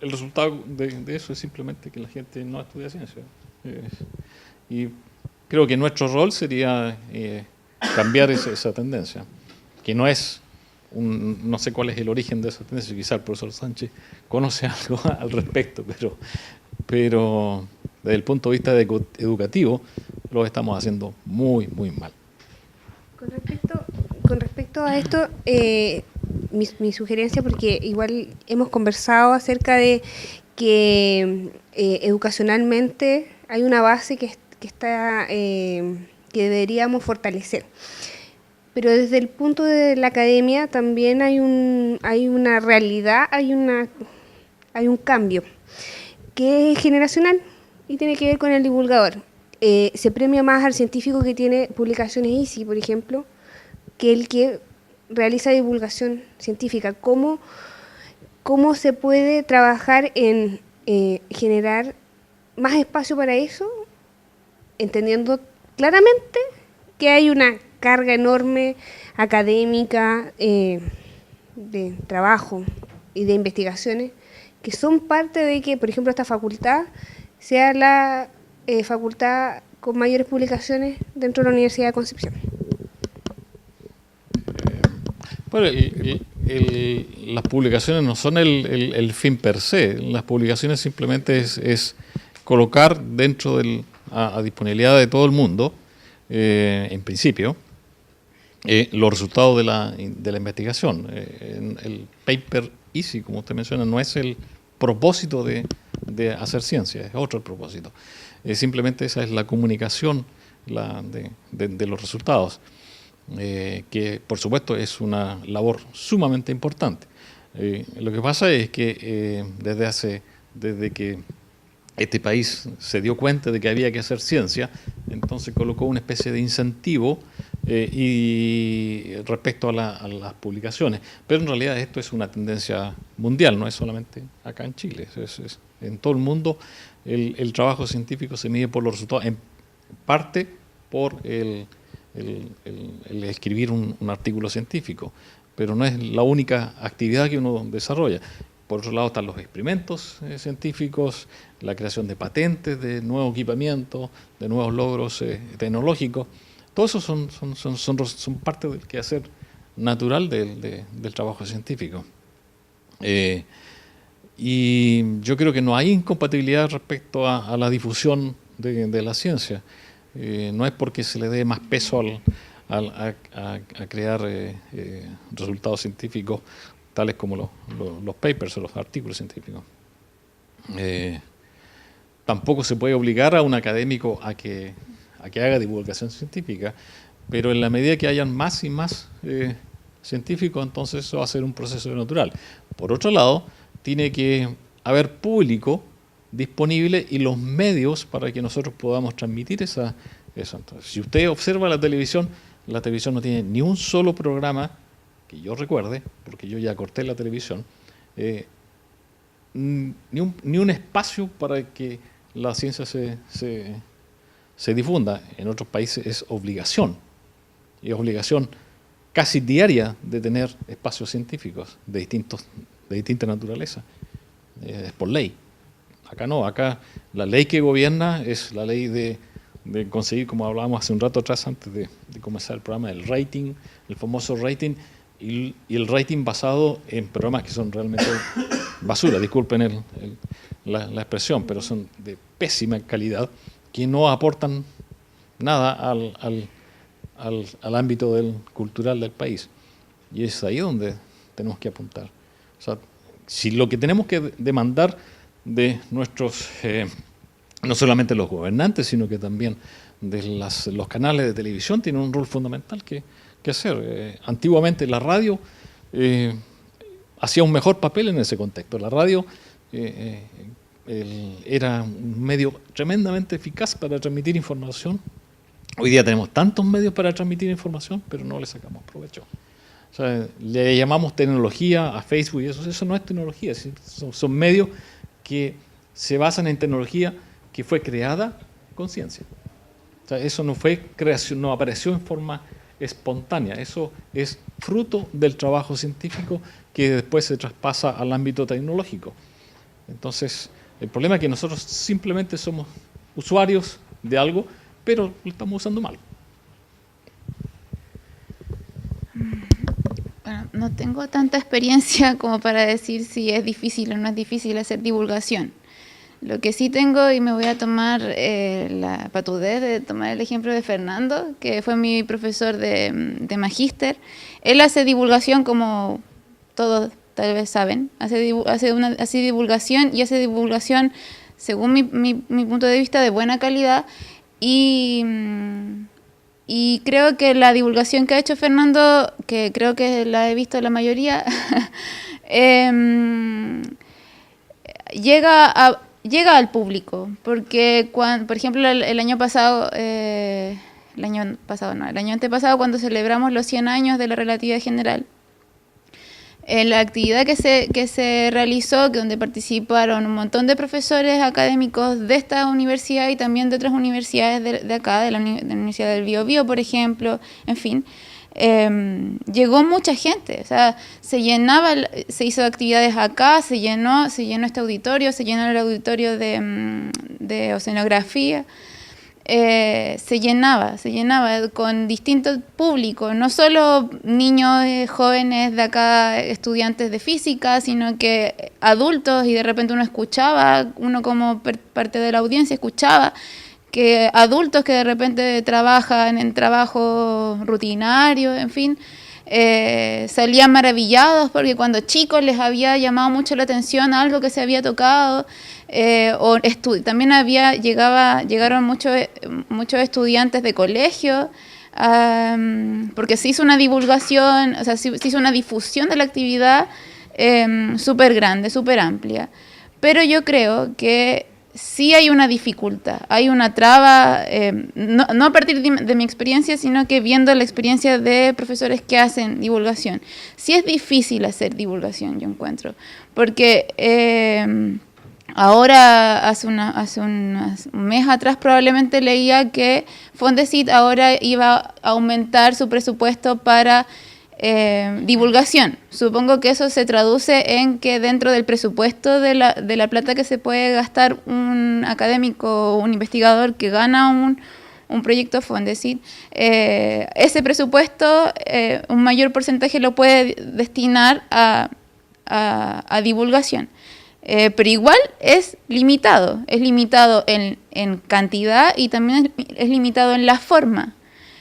el resultado de eso es simplemente que la gente no estudia ciencia. Y creo que nuestro rol sería cambiar esa tendencia, que no es no sé cuál es el origen de esa tendencia, quizá el profesor Sánchez conoce algo al respecto, pero desde el punto de vista educativo lo estamos haciendo muy, muy mal. Con respecto a esto, mi sugerencia, porque igual hemos conversado acerca de que educacionalmente hay una base que está que deberíamos fortalecer. Pero desde el punto de la academia también hay una realidad, hay un cambio que es generacional y tiene que ver con el divulgador. Se premia más al científico que tiene publicaciones easy, por ejemplo, que el que realiza divulgación científica. ¿Cómo se puede trabajar en generar más espacio para eso, entendiendo claramente que hay una carga enorme académica de trabajo y de investigaciones que son parte de que, por ejemplo, esta facultad sea la facultad con mayores publicaciones dentro de la Universidad de Concepción? Bueno, las publicaciones no son el fin per se. Las publicaciones simplemente es colocar dentro a disponibilidad de todo el mundo, en principio, los resultados de la investigación. El paper easy, como usted menciona, no es el propósito de hacer ciencia, es otro el propósito. Simplemente esa es la comunicación de los resultados, que por supuesto es una labor sumamente importante. Lo que pasa es que desde que este país se dio cuenta de que había que hacer ciencia, entonces colocó una especie de incentivo y respecto a las publicaciones. Pero en realidad esto es una tendencia mundial, no es solamente acá en Chile. Es en todo el mundo el trabajo científico se mide por los resultados, en parte por el escribir un artículo científico, pero no es la única actividad que uno desarrolla. Por otro lado están los experimentos científicos, la creación de patentes, de nuevo equipamiento, de nuevos logros tecnológicos. Todo eso son parte del quehacer natural del trabajo científico. Y yo creo que no hay incompatibilidad respecto a la difusión de la ciencia. No es porque se le dé más peso a crear resultados científicos tales como los papers o los artículos científicos. Tampoco se puede obligar a un académico a que haga divulgación científica, pero en la medida que hayan más y más científicos, entonces eso va a ser un proceso natural. Por otro lado, tiene que haber público disponible y los medios para que nosotros podamos transmitir eso. Entonces, si usted observa la televisión no tiene ni un solo programa que yo recuerde, porque yo ya corté la televisión, ni un espacio para que la ciencia se difunda. En otros países es obligación, y es obligación casi diaria de tener espacios científicos de distinta naturaleza. Es por ley. Acá no, acá la ley que gobierna es la ley de conseguir, como hablábamos hace un rato atrás antes de comenzar el programa, el rating, el famoso rating, y el rating basado en programas que son realmente basura, disculpen la expresión, pero son de pésima calidad, que no aportan nada al ámbito cultural del país. Y es ahí donde tenemos que apuntar. O sea, si lo que tenemos que demandar de nuestros, no solamente los gobernantes, sino que también de los canales de televisión, tienen un rol fundamental que hacer. Antiguamente la radio hacía un mejor papel en ese contexto. La radio era un medio tremendamente eficaz para transmitir información. Hoy día tenemos tantos medios para transmitir información, pero no le sacamos provecho. O sea, le llamamos tecnología a Facebook y eso no es tecnología, son medios que se basan en tecnología que fue creada con ciencia. O sea, eso no fue creación, no apareció en forma espontánea, eso es fruto del trabajo científico que después se traspasa al ámbito tecnológico. Entonces, el problema es que nosotros simplemente somos usuarios de algo, pero lo estamos usando mal. Bueno, no tengo tanta experiencia como para decir si es difícil o no es difícil hacer divulgación. Lo que sí tengo, y me voy a tomar la patudez de tomar el ejemplo de Fernando, que fue mi profesor de magíster. Él hace divulgación como todos tal vez saben, hace divulgación y hace divulgación, según mi punto de vista, de buena calidad. Y creo que la divulgación que ha hecho Fernando, que creo que la he visto la mayoría, llega al público, porque por ejemplo el año antepasado, cuando celebramos los 100 años de la relatividad general, en la actividad que se realizó, donde participaron un montón de profesores académicos de esta universidad y también de otras universidades de acá, de la Universidad del Biobío, por ejemplo, en fin, llegó mucha gente, o sea, se hizo actividades acá, se llenó este auditorio, se llenó el auditorio de oceanografía. Se llenaba con distintos públicos, no solo niños jóvenes de acá, estudiantes de física, sino que adultos, y de repente uno como parte de la audiencia escuchaba que adultos que de repente trabajan en trabajo rutinario, en fin, salían maravillados porque cuando chicos les había llamado mucho la atención algo que se había tocado. También llegaron muchos estudiantes de colegio, porque se hizo una divulgación, o sea, se hizo una difusión de la actividad súper grande, súper amplia. Pero yo creo que sí hay una dificultad, hay una traba, no a partir de mi experiencia, sino que viendo la experiencia de profesores que hacen divulgación. Sí es difícil hacer divulgación, yo encuentro, porque ahora, hace un mes atrás probablemente leía que Fondesit ahora iba a aumentar su presupuesto para divulgación. Supongo que eso se traduce en que dentro del presupuesto de la plata que se puede gastar un académico o un investigador que gana un proyecto Fondesit, ese presupuesto, un mayor porcentaje lo puede destinar a divulgación. Pero igual es limitado en cantidad y también es limitado en la forma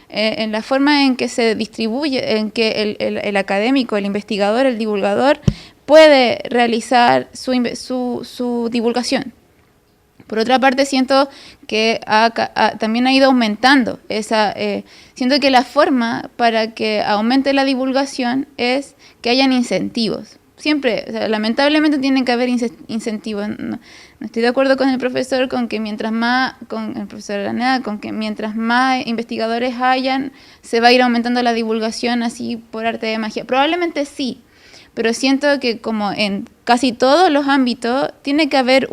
en que se distribuye, en que el académico, el investigador, el divulgador puede realizar su divulgación. Por otra parte, siento que también ha ido aumentando siento que la forma para que aumente la divulgación es que hayan incentivos. Siempre, o sea, lamentablemente tienen que haber incentivos. No estoy de acuerdo con el profesor con el profesor Araneda, con que mientras más investigadores hayan, se va a ir aumentando la divulgación así por arte de magia. Probablemente sí, pero siento que como en casi todos los ámbitos tiene que haber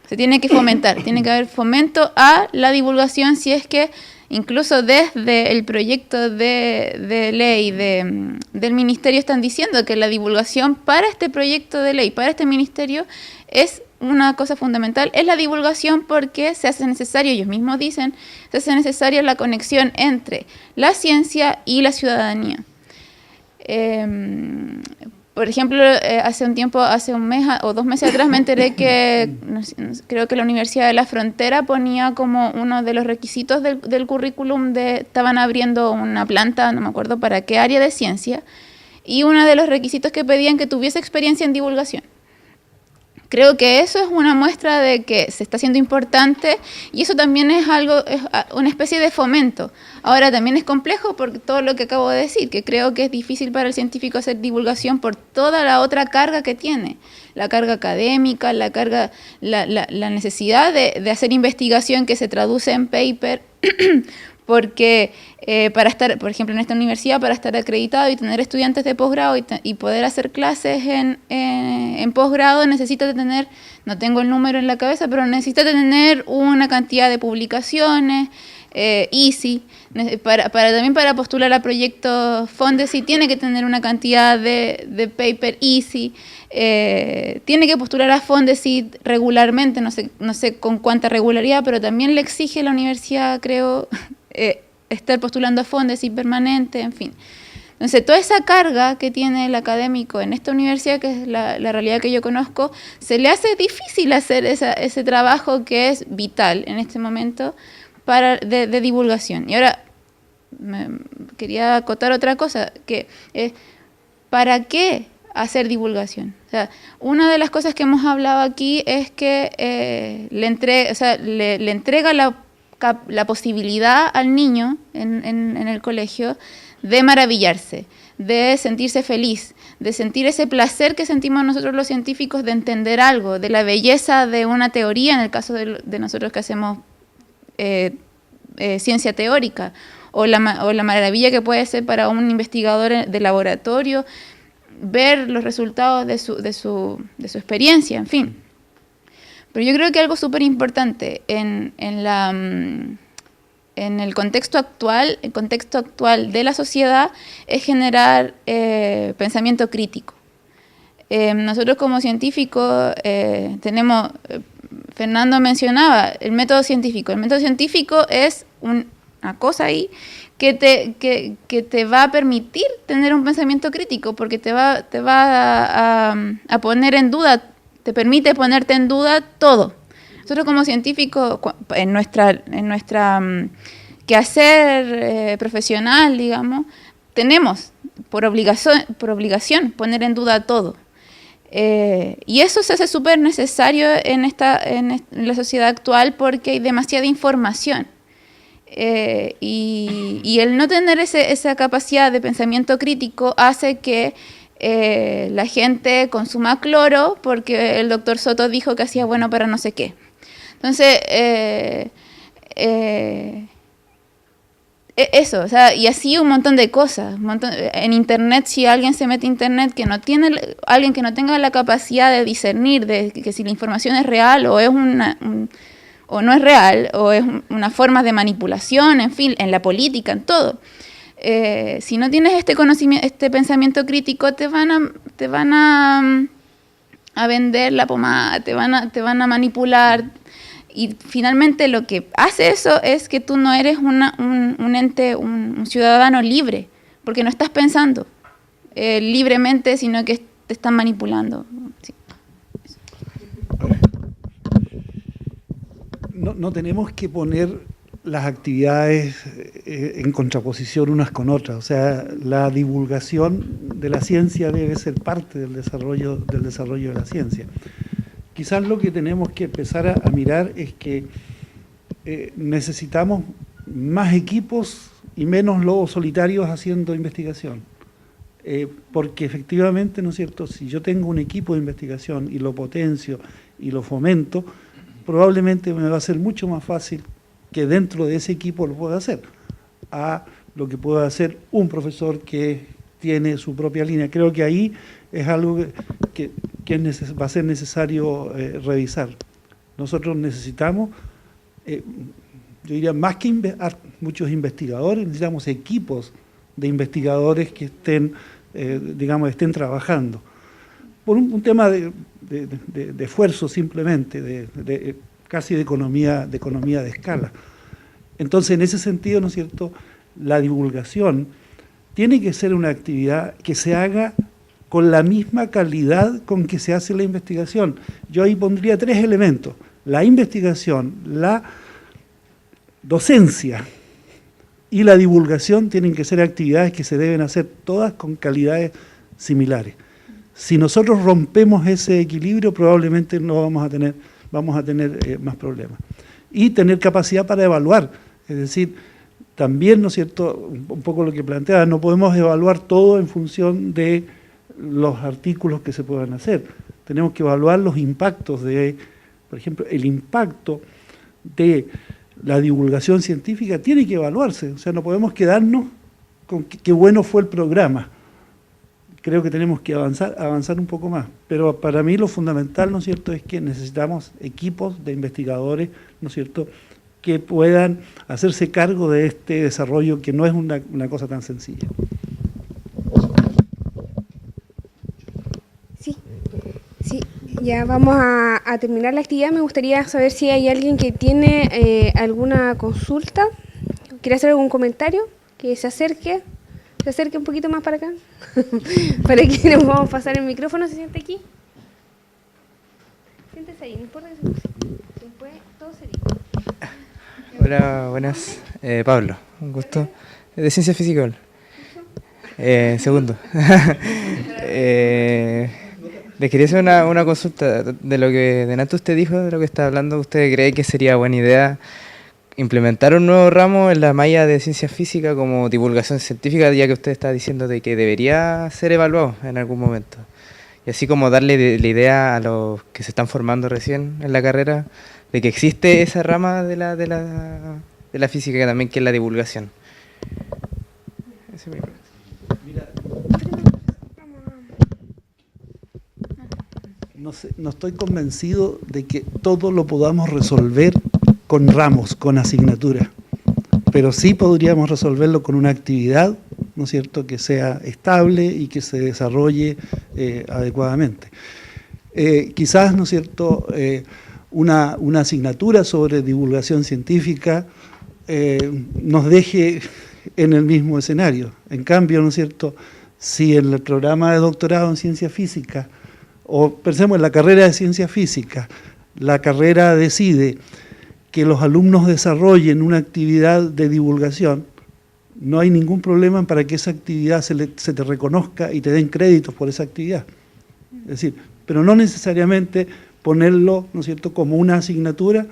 se tiene que fomentar, tiene que haber fomento a la divulgación, si es que incluso desde el proyecto de ley del ministerio están diciendo que la divulgación para este proyecto de ley, para este ministerio, es una cosa fundamental. Es la divulgación porque se hace necesario, ellos mismos dicen, se hace necesaria la conexión entre la ciencia y la ciudadanía. Por ejemplo, hace un mes o 2 meses atrás me enteré que creo que la Universidad de la Frontera ponía como uno de los requisitos del currículum estaban abriendo una planta, no me acuerdo para qué área de ciencia, y uno de los requisitos que pedían que tuviese experiencia en divulgación. Creo que eso es una muestra de que se está haciendo importante y eso también es una especie de fomento. Ahora también es complejo por todo lo que acabo de decir, que creo que es difícil para el científico hacer divulgación por toda la otra carga que tiene. La carga académica, la necesidad de hacer investigación que se traduce en paper, porque para estar, por ejemplo, en esta universidad, para estar acreditado y tener estudiantes de posgrado y poder hacer clases en posgrado, necesita de tener, no tengo el número en la cabeza, pero necesita de tener una cantidad de publicaciones, easy, también para postular a proyectos Fondesit tiene que tener una cantidad de paper easy, tiene que postular a Fondesit regularmente, no sé con cuánta regularidad, pero también le exige a la universidad, creo, estar postulando a Fondesit permanente, en fin. Entonces, toda esa carga que tiene el académico en esta universidad, que es la realidad que yo conozco, se le hace difícil hacer ese trabajo que es vital en este momento de divulgación. Y ahora, quería acotar otra cosa, que es, ¿para qué hacer divulgación? O sea, una de las cosas que hemos hablado aquí es que le entrega la posibilidad al niño en el colegio de maravillarse, de sentirse feliz, de sentir ese placer que sentimos nosotros los científicos de entender algo, de la belleza de una teoría, en el caso de nosotros que hacemos ciencia teórica, o la maravilla que puede ser para un investigador de laboratorio ver los resultados de su experiencia, en fin. Pero yo creo que algo súper importante en el contexto actual de la sociedad es generar pensamiento crítico. Nosotros como científicos tenemos, Fernando mencionaba, el método científico. El método científico es una cosa ahí que te va a permitir tener un pensamiento crítico, porque te va a poner en duda, te permite ponerte en duda todo. Nosotros como científicos, en nuestra quehacer profesional, digamos, tenemos por obligación poner en duda todo. Y eso se hace súper necesario en la sociedad actual porque hay demasiada información. Y el no tener esa capacidad de pensamiento crítico hace que la gente consuma cloro porque el doctor Soto dijo que hacía bueno para no sé qué. Entonces, eso, o sea, y así un montón de cosas. En Internet, si alguien se mete a Internet, alguien que no tenga la capacidad de discernir de que si la información es real o es o no es real, o es una forma de manipulación, en fin, en la política, en todo. Si no tienes este conocimiento, este pensamiento crítico, te van a vender la pomada, te van a manipular, y finalmente lo que hace eso es que tú no eres un ente, un ciudadano libre, porque no estás pensando libremente, sino que te están manipulando. Sí. No tenemos que poner las actividades en contraposición unas con otras. O sea, la divulgación de la ciencia debe ser parte del desarrollo de la ciencia. Quizás lo que tenemos que empezar a mirar es que necesitamos más equipos y menos lobos solitarios haciendo investigación. Porque efectivamente, ¿no es cierto?, si yo tengo un equipo de investigación y lo potencio y lo fomento, probablemente me va a ser mucho más fácil que dentro de ese equipo lo pueda hacer, a lo que pueda hacer un profesor que tiene su propia línea. Creo que ahí es algo que va a ser necesario revisar. Nosotros necesitamos, yo diría, más que muchos investigadores, necesitamos equipos de investigadores que estén, estén trabajando. Por un tema de esfuerzo simplemente, casi de economía de escala. Entonces, en ese sentido, ¿no es cierto?, la divulgación tiene que ser una actividad que se haga con la misma calidad con que se hace la investigación. Yo ahí pondría 3 elementos: la investigación, la docencia y la divulgación tienen que ser actividades que se deben hacer todas con calidades similares. Si nosotros rompemos ese equilibrio, probablemente no vamos a tener más problemas. Y tener capacidad para evaluar, es decir, también, ¿no es cierto?, un poco lo que planteaba, no podemos evaluar todo en función de los artículos que se puedan hacer. Tenemos que evaluar los impactos por ejemplo, el impacto de la divulgación científica tiene que evaluarse, o sea, no podemos quedarnos con qué bueno fue el programa. Creo que tenemos que avanzar un poco más, pero para mí lo fundamental, ¿no es cierto?, es que necesitamos equipos de investigadores, ¿no es cierto?, que puedan hacerse cargo de este desarrollo que no es una cosa tan sencilla. Sí, Ya vamos a terminar la actividad. Me gustaría saber si hay alguien que tiene alguna consulta, quiere hacer algún comentario, que se acerque un poquito más para acá, para que nos vamos a pasar el micrófono. ¿Se siente aquí? Siéntese ahí, no importa que se puse. Después todo sería. Hola, buenas. Pablo, un gusto. De Ciencia Física. Segundo. Les quería hacer una consulta de lo que delante usted dijo, de lo que está hablando. ¿Usted cree que sería buena idea implementar un nuevo ramo en la malla de Ciencia Física como divulgación científica, ya que usted está diciendo de que debería ser evaluado en algún momento? Y así como darle la idea a los que se están formando recién en la carrera de que existe esa rama de la física que también, que es la divulgación. Ese es mi pregunta. No estoy convencido de que todo lo podamos resolver con ramos, con asignaturas, pero sí podríamos resolverlo con una actividad, ¿no es cierto?, que sea estable y que se desarrolle adecuadamente. Quizás, ¿no es cierto?, una asignatura sobre divulgación científica nos deje en el mismo escenario. En cambio, ¿no es cierto?, si en el programa de doctorado en ciencia física, o pensemos en la carrera de ciencia física, la carrera decide que los alumnos desarrollen una actividad de divulgación, no hay ningún problema para que esa actividad se te reconozca y te den créditos por esa actividad. Es decir, pero no necesariamente ponerlo, ¿no es cierto?, como una asignatura,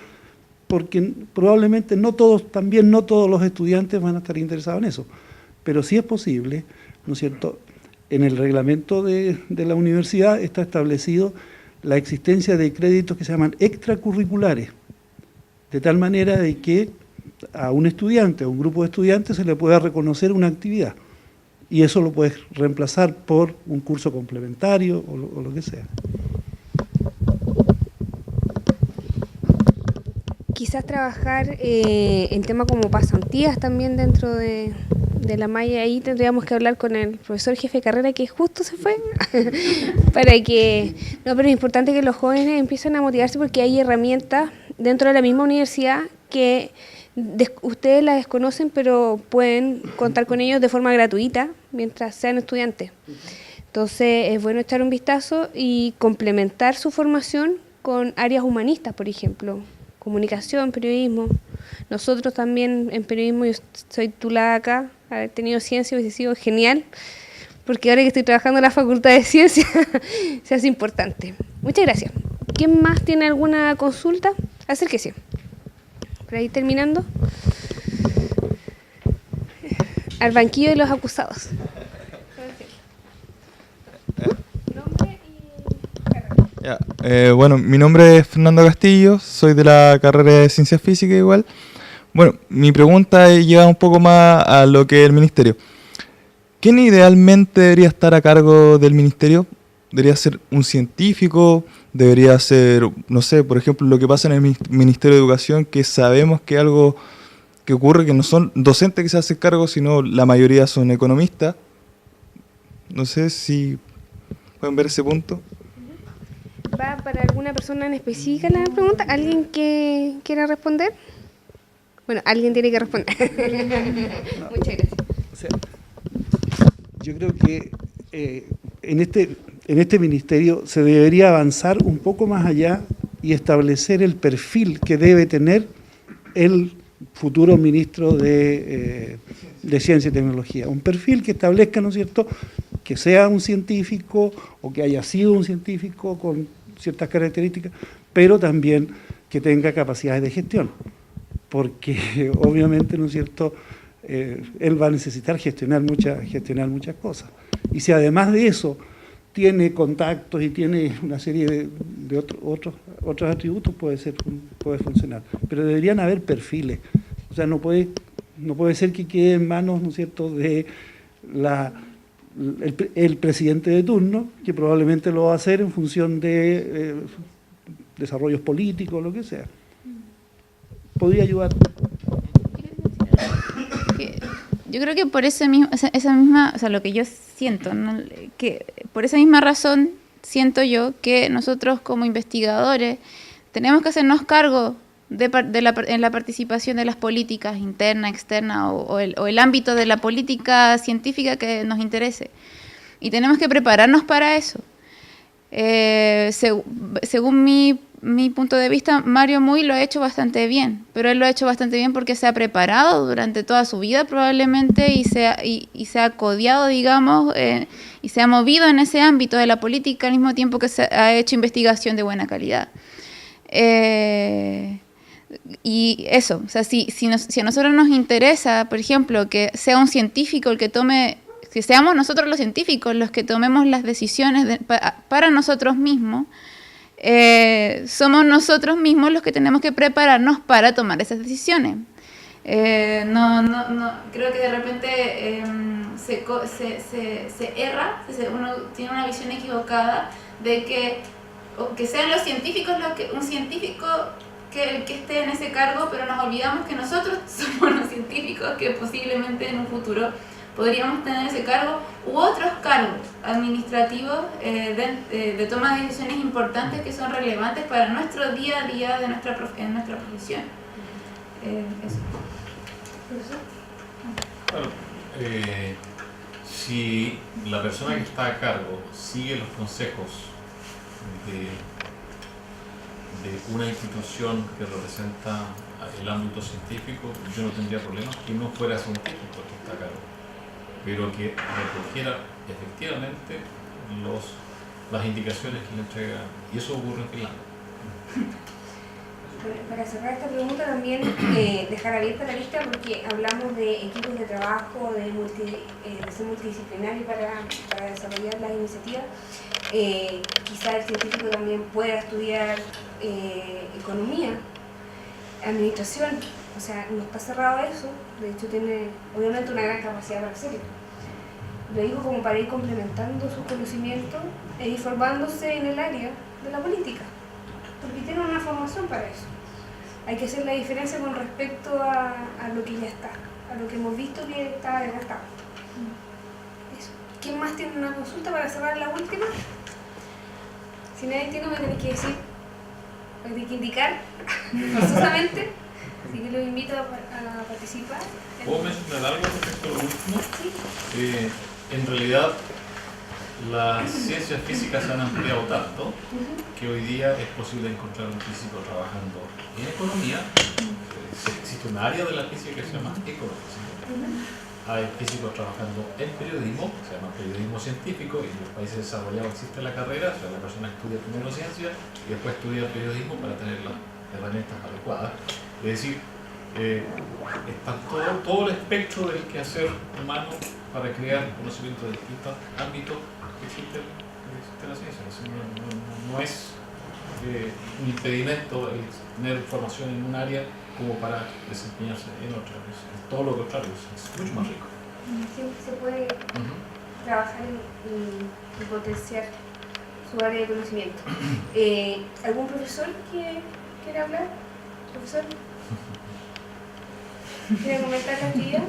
porque probablemente no todos los estudiantes van a estar interesados en eso, pero sí es posible, ¿no es cierto?, en el reglamento de la universidad está establecido la existencia de créditos que se llaman extracurriculares, de tal manera de que a un estudiante, a un grupo de estudiantes se le pueda reconocer una actividad, y eso lo puedes reemplazar por un curso complementario o lo que sea. Quizás trabajar en temas como pasantías también dentro de la malla. Ahí tendríamos que hablar con el profesor jefe de carrera, que justo se fue, para que... No, pero es importante que los jóvenes empiecen a motivarse, porque hay herramientas dentro de la misma universidad que ustedes las desconocen, pero pueden contar con ellos de forma gratuita mientras sean estudiantes. Entonces es bueno echar un vistazo y complementar su formación con áreas humanistas, por ejemplo, comunicación, periodismo. Nosotros también en periodismo, yo soy titulada acá, haber tenido ciencia hubiese sido genial, porque ahora que estoy trabajando en la Facultad de Ciencias se hace importante. Muchas gracias. ¿Quién más tiene alguna consulta? Acérquese. Por ahí terminando. Al banquillo de los acusados. Bueno, mi nombre es Fernando Castillo, soy de la carrera de Ciencias Físicas igual. Bueno, mi pregunta llega un poco más a lo que es el ministerio. ¿Quién idealmente debería estar a cargo del ministerio? ¿Debería ser un científico? ¿Debería ser, no sé, por ejemplo, lo que pasa en el Ministerio de Educación, que sabemos que algo que ocurre, que no son docentes que se hacen cargo, sino la mayoría son economistas? No sé si pueden ver ese punto. ¿Va para alguna persona en específica la pregunta? ¿Alguien que quiera responder? Bueno, alguien tiene que responder. Muchas gracias. O sea, yo creo que en este ministerio se debería avanzar un poco más allá y establecer el perfil que debe tener el futuro ministro de Ciencia y Tecnología. Un perfil que establezca, ¿no es cierto?, que sea un científico o que haya sido un científico con ciertas características, pero también que tenga capacidades de gestión, porque obviamente, ¿no es cierto?, él va a necesitar gestionar muchas cosas. Y si además de eso tiene contactos y tiene una serie de otros atributos, puede funcionar. Pero deberían haber perfiles. O sea, no puede ser que quede en manos, ¿no es cierto?, de el presidente de turno, que probablemente lo va a hacer en función de desarrollos políticos, lo que sea. Podría ayudar. Yo creo que por esa misma, o sea, lo que yo siento, ¿no?, que por esa misma razón siento yo que nosotros como investigadores tenemos que hacernos cargo en la participación de las políticas internas, externas o el ámbito de la política científica que nos interese. Y tenemos que prepararnos para eso. Según mi punto de vista, Mario Muy lo ha hecho bastante bien, pero él lo ha hecho bastante bien porque se ha preparado durante toda su vida probablemente y se ha codiado, digamos, y se ha movido en ese ámbito de la política al mismo tiempo que se ha hecho investigación de buena calidad. Y eso, o sea, si a nosotros nos interesa, por ejemplo, que sea un científico el que tome, que seamos nosotros los científicos los que tomemos las decisiones para nosotros mismos, somos nosotros mismos los que tenemos que prepararnos para tomar esas decisiones. Creo que de repente se erra, uno tiene una visión equivocada de que sean los científicos un científico el que esté en ese cargo, pero nos olvidamos que nosotros somos los científicos que posiblemente en un futuro podríamos tener ese cargo u otros cargos administrativos de toma de decisiones importantes que son relevantes para nuestro día a día en nuestra profesión. Eso. Claro, si la persona que está a cargo sigue los consejos de una institución que representa el ámbito científico, yo no tendría problemas que no fuera científico que está a cargo, pero que recogiera efectivamente las indicaciones que le entrega, y eso ocurre en Finlandia. Para cerrar esta pregunta también dejar abierta la lista porque hablamos de equipos de trabajo, de ser multidisciplinario para desarrollar las iniciativas. Quizá el científico también pueda estudiar economía, administración, o sea, no está cerrado eso, de hecho tiene obviamente una gran capacidad para hacerlo. Lo digo como para ir complementando sus conocimientos e ir formándose en el área de la política, porque tiene una formación para eso. Hay que hacer la diferencia con respecto a lo que ya está, a lo que hemos visto que está desgastado. Eso. ¿Quién más tiene una consulta para cerrar la última? Si nadie tiene, me tenéis que decir, me tenéis que indicar forzosamente, así que los invito a participar. ¿Puedo mencionar algo respecto a lo último? Sí. En realidad, las ciencias físicas se han ampliado tanto que hoy día es posible encontrar un físico trabajando en economía. Existe un área de la física que se llama econofísica. Hay físicos trabajando en periodismo, se llama periodismo científico, y en los países desarrollados existe la carrera, o sea, la persona estudia primero ciencia y después estudia periodismo para tener las herramientas adecuadas. Es decir, está todo el espectro del quehacer humano para crear conocimiento de distintos ámbitos que existe la ciencia. No es un impedimento el tener formación en un área como para desempeñarse en otra. Es todo lo contrario, es mucho más rico. Siempre se puede trabajar y potenciar su área de conocimiento. ¿Algún profesor que quiere hablar? ¿Profesor? ¿Quiere comentar la actividad?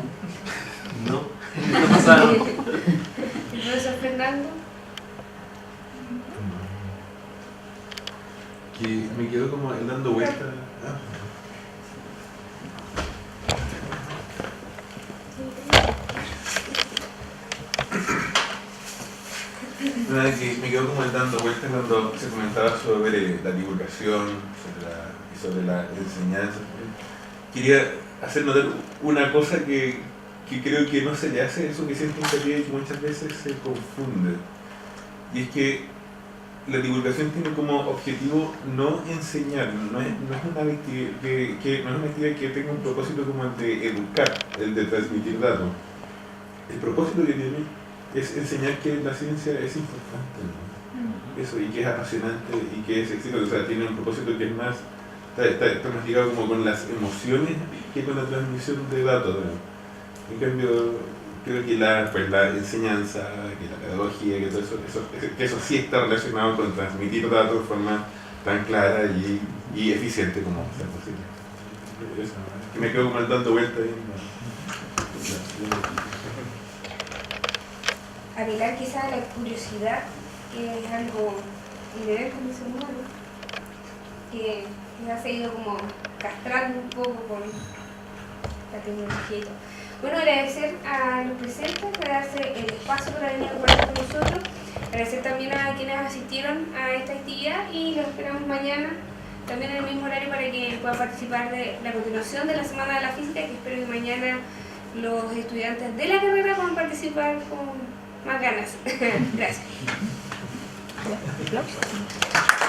No, no pasa nada. ¿El profesor Fernando? Que me quedo como dando vueltas. Nada, que me quedo como dando vueltas cuando se comentaba sobre la divulgación sobre la enseñanza. Quería hacer notar una cosa que creo que no se le hace suficiente hincapié y que muchas veces se confunde. Y es que la divulgación tiene como objetivo no enseñar, no es una actividad que tenga un propósito como el de educar, el de transmitir datos. El propósito que tiene es enseñar que la ciencia es importante, ¿no? Eso, y que es apasionante y que es exitoso, o sea, tiene un propósito que es más, está más ligado como con las emociones que con la transmisión de datos, ¿no? En cambio, creo que la enseñanza, que la pedagogía, que todo eso sí está relacionado con transmitir datos de forma tan clara y eficiente como sea posible. Eso, que me quedo como dando vueltas ahí. Apelar quizás a la curiosidad que es algo inherente al ser humano, que nos ha seguido como castrando un poco con la tecnología y todo. Bueno, agradecer a los presentes, darse el espacio para venir a conversar con nosotros, agradecer también a quienes asistieron a esta actividad y los esperamos mañana, también en el mismo horario, para que puedan participar de la continuación de la Semana de la Física, que espero que mañana los estudiantes de la carrera puedan participar con más ganas. Gracias. Aplausos.